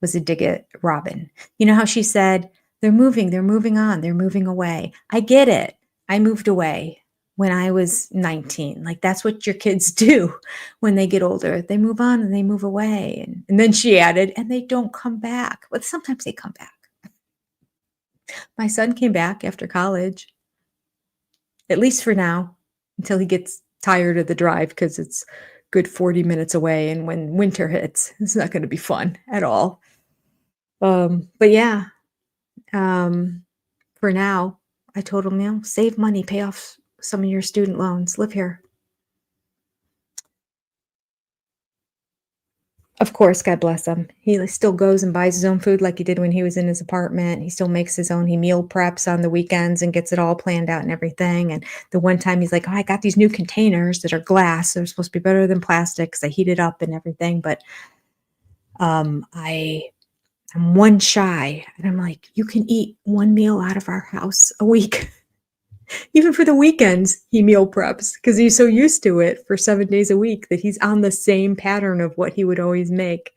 was a dig at Robin? You know how she said, they're moving on, they're moving away. I get it. I moved away when I was 19. Like, that's what your kids do when they get older. They move on and they move away. And then she added, and they don't come back. But sometimes they come back. My son came back after college, at least for now, until he gets tired of the drive because it's good 40 minutes away. And when winter hits, it's not going to be fun at all. But yeah, for now, I told him, save money, pay off some of your student loans, live here. Of course, God bless him. He still goes and buys his own food like he did when he was in his apartment. He still makes his own. He meal preps on the weekends and gets it all planned out and everything. And the one time he's like, I got these new containers that are glass. They're supposed to be better than plastic because I heat it up and everything. But I'm one shy. And I'm like, you can eat one meal out of our house a week. Even for the weekends, he meal preps because he's so used to it for 7 days a week that he's on the same pattern of what he would always make.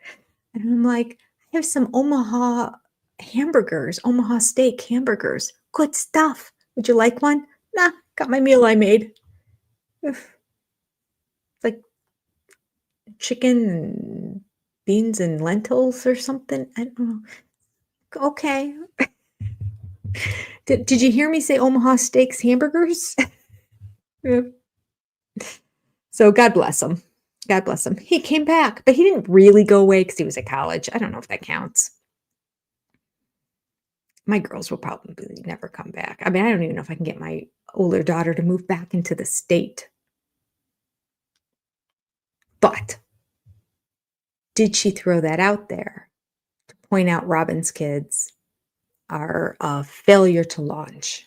And I'm like, I have some Omaha steak hamburgers. Good stuff. Would you like one? Nah, got my meal I made. It's like chicken and beans and lentils or something. I don't know. Okay. Did you hear me say Omaha Steaks hamburgers? Yeah. So God bless him. God bless him. He came back, but he didn't really go away because he was at college. I don't know if that counts. My girls will probably never come back. I mean, I don't even know if I can get my older daughter to move back into the state. But did she throw that out there to point out Robin's kids are a failure to launch?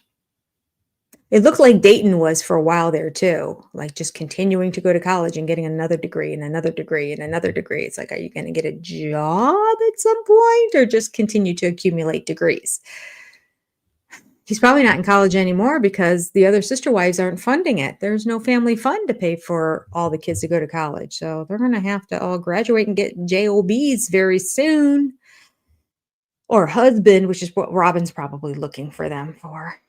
It looked like Dayton was for a while there too, like just continuing to go to college and getting another degree and another degree and another degree. It's like, are you going to get a job at some point or just continue to accumulate degrees? He's probably not in college anymore because the other sister wives aren't funding it. There's no family fund to pay for all the kids to go to college. So they're going to have to all graduate and get JOBs very soon. Or husband, which is what Robin's probably looking for them for.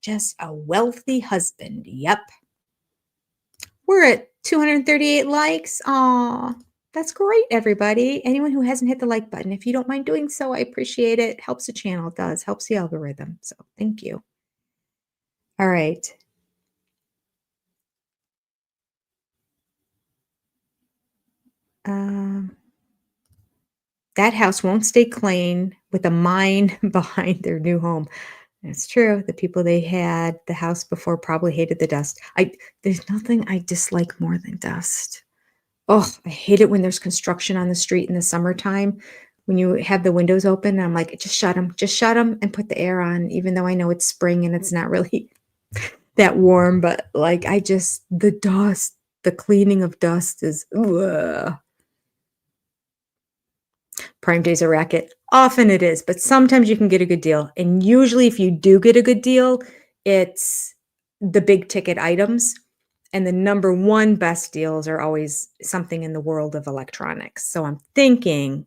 Just a wealthy husband. Yep. We're at 238 likes. Aw, that's great, everybody. Anyone who hasn't hit the like button, if you don't mind doing so, I appreciate it. Helps the channel. It does. Helps the algorithm. So thank you. All right. That house won't stay clean with a mine behind their new home. That's true. The people they had the house before probably hated the dust. There's nothing I dislike more than dust. Oh, I hate it when there's construction on the street in the summertime. When you have the windows open, I'm like, just shut them and put the air on, even though I know it's spring and it's not really that warm. But like, the dust, the cleaning of dust is, ugh. Prime Day's a racket. Often it is, but sometimes you can get a good deal. And usually if you do get a good deal, it's the big ticket items. And the number one best deals are always something in the world of electronics. So I'm thinking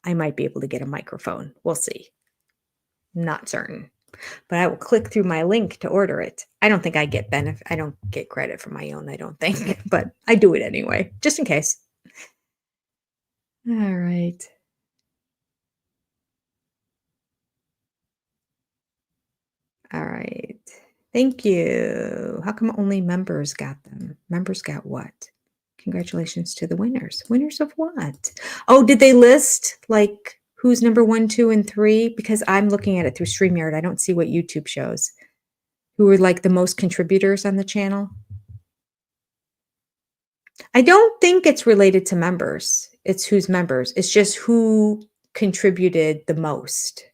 I might be able to get a microphone. We'll see. Not certain. But I will click through my link to order it. I don't think I get benefit. I don't get credit for my own, I don't think. But I do it anyway, just in case. All right. All right. Thank you. How come only members got them? Members got what? Congratulations to the winners. Winners of what? Oh, did they list like who's number 1, 2, and 3? Because I'm looking at it through StreamYard. I don't see what YouTube shows. Who were like the most contributors on the channel? I don't think it's related to members. It's who's members. It's just who contributed the most.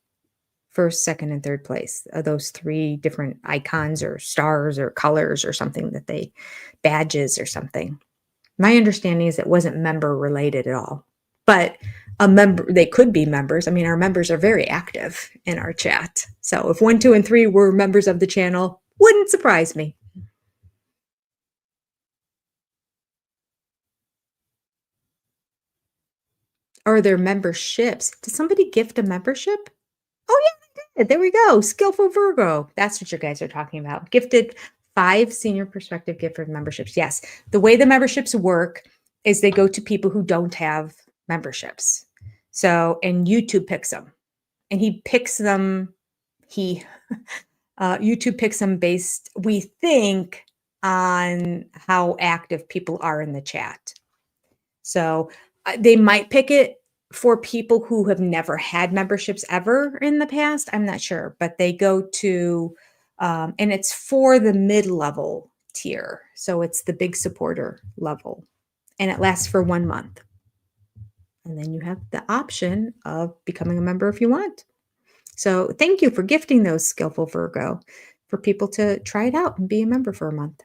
First, second, and third place are those 3 different icons or stars or colors or something that they badges or something. My understanding is it wasn't member related at all, but they could be members. I mean, our members are very active in our chat. So if 1, 2, and 3 were members of the channel, wouldn't surprise me. Are there memberships? Did somebody gift a membership? Oh yeah, there we go. Skillful Virgo. That's what you guys are talking about. Gifted 5 senior perspective gift memberships. Yes. The way the memberships work is they go to people who don't have memberships. So, and YouTube picks them. And he picks them, YouTube picks them based, we think, on how active people are in the chat. So they might pick it for people who have never had memberships ever in the past. I'm not sure, but they go to, and it's for the mid-level tier. So it's the big supporter level, and it lasts for 1 month. And then you have the option of becoming a member if you want. So thank you for gifting those, Skillful Virgo, for people to try it out and be a member for a month.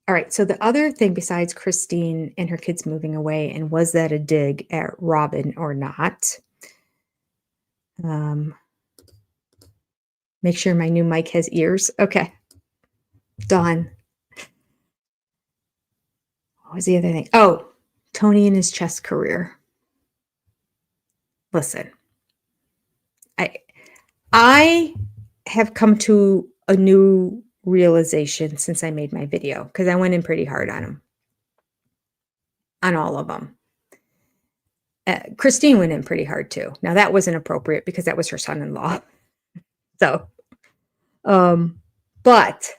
All right. So the other thing besides Christine and her kids moving away, and was that a dig at Robin or not? Make sure my new mic has ears. Okay. Done. What was the other thing? Oh, Tony and his chess career. Listen, I have come to a new realization since I made my video, because I went in pretty hard on him. On all of them. Christine went in pretty hard too. Now that wasn't appropriate because that was her son-in-law. So, but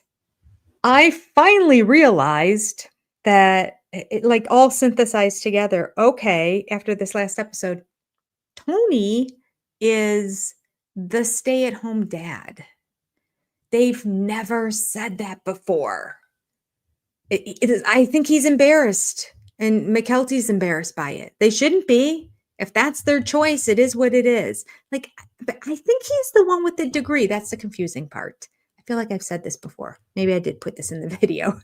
I finally realized that like all synthesized together. Okay, after this last episode, Tony is the stay-at-home dad. They've never said that before. I think he's embarrassed, and McKelty's embarrassed by it. They shouldn't be. If that's their choice, it is what it is. Like, but I think he's the one with the degree. That's the confusing part. I feel like I've said this before. Maybe I did put this in the video.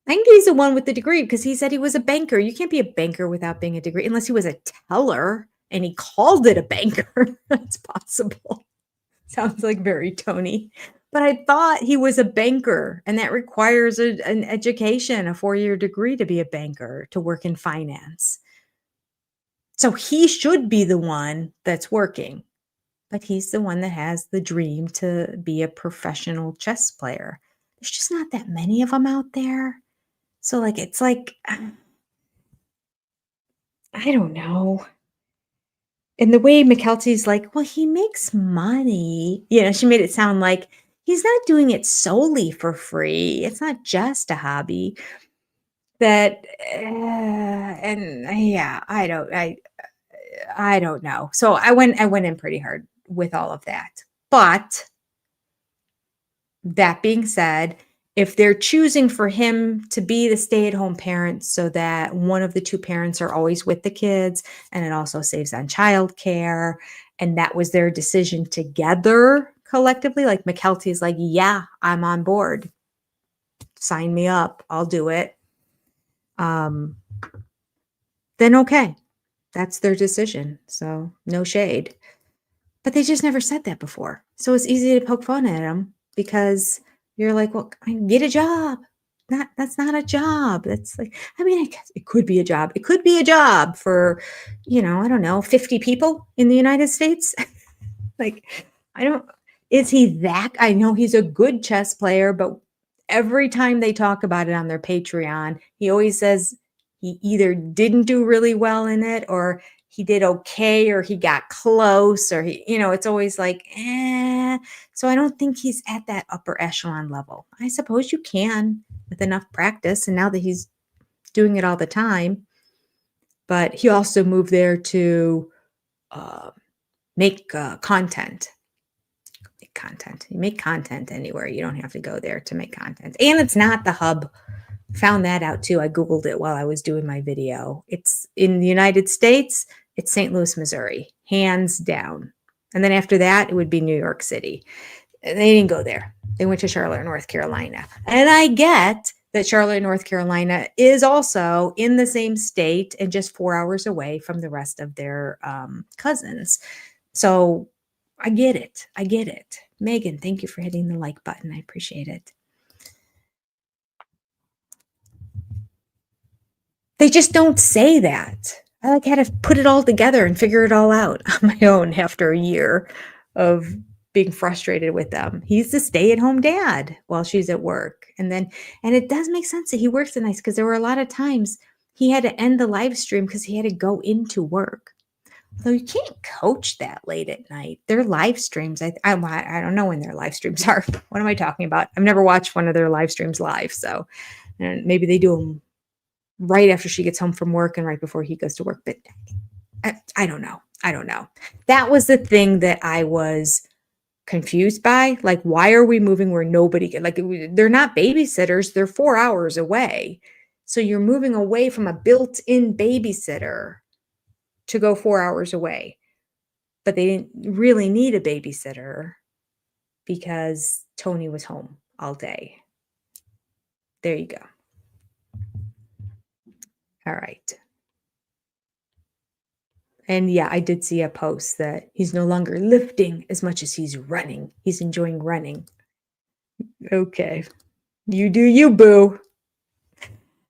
I think he's the one with the degree because he said he was a banker. You can't be a banker without being a degree unless he was a teller and he called it a banker. That's possible. Sounds like very Tony. But I thought he was a banker, and that requires an education, a 4-year degree to be a banker, to work in finance. So he should be the one that's working, but he's the one that has the dream to be a professional chess player. There's just not that many of them out there. So, like, it's like, I don't know. And the way McKelty's like, well, he makes money. She made it sound like he's not doing it solely for free. It's not just a hobby. Yeah, I don't know. So I went in pretty hard with all of that. But that being said, if they're choosing for him to be the stay-at-home parent so that one of the two parents are always with the kids, and it also saves on childcare, and that was their decision together collectively, like McKelty's like, yeah, I'm on board. Sign me up. I'll do it. Then okay. That's their decision. So no shade. But they just never said that before. So it's easy to poke fun at them because you're like, well, get a job. That's not a job. That's like, I guess it could be a job. It could be a job for, I don't know, 50 people in the United States. Like, is he that? I know he's a good chess player, but every time they talk about it on their Patreon, he always says he either didn't do really well in it, or he did okay, or he got close, or it's always like, eh. So I don't think he's at that upper echelon level. I suppose you can with enough practice. And now that he's doing it all the time, but he also moved there to make content. You make content anywhere. You don't have to go there to make content. And it's not the hub. Found that out too. I Googled it while I was doing my video. It's in the United States. It's St. Louis, Missouri, hands down. And then after that, it would be New York City. They didn't go there. They went to Charlotte, North Carolina. And I get that Charlotte, North Carolina is also in the same state and just 4 hours away from the rest of their cousins. So I get it. Megan, thank you for hitting the like button. I appreciate it. They just don't say that. I had to put it all together and figure it all out on my own after a year of being frustrated with them. He's the stay-at-home dad while she's at work. And it does make sense that he works at night because there were a lot of times he had to end the live stream because he had to go into work. So you can't coach that late at night. Their live streams, I don't know when their live streams are. What am I talking about? I've never watched one of their live streams live. So maybe they do them right after she gets home from work and right before he goes to work. But I don't know. That was the thing that I was confused by. Like, why are we moving where nobody can, like, they're not babysitters. They're 4 hours away. So you're moving away from a built-in babysitter to go 4 hours away. But they didn't really need a babysitter because Tony was home all day. There you go. All right. And yeah, I did see a post that he's no longer lifting as much as he's running. He's enjoying running. Okay. You do you, boo.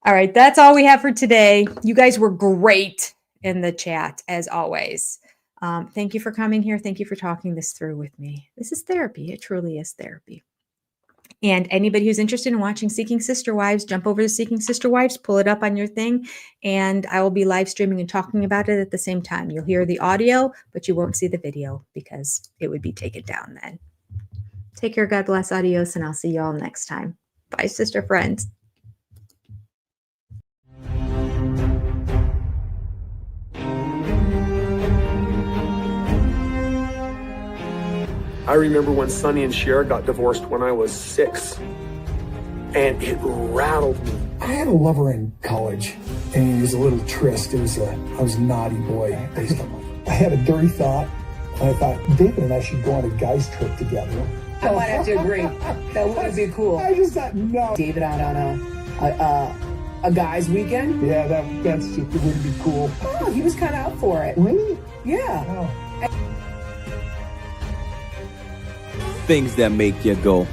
All right. That's all we have for today. You guys were great in the chat, as always. Thank you for coming here. Thank you for talking this through with me. This is therapy. It truly is therapy. And anybody who's interested in watching Seeking Sister Wives, jump over to Seeking Sister Wives, pull it up on your thing, and I will be live streaming and talking about it at the same time. You'll hear the audio, but you won't see the video because it would be taken down then. Take care. God bless. Adios. And I'll see you all next time. Bye, sister friends. I remember when Sonny and Cher got divorced when I was 6, and it rattled me. I had a lover in college, and he was a little tryst. I was a naughty boy. I had a dirty thought, and I thought, David and I should go on a guy's trip together. I might have to agree. That would be cool. I just thought, no. David out on a guy's weekend? Yeah, that's just, it would be cool. Oh, he was kind of up for it. Really? Yeah. Oh. Things that make you go,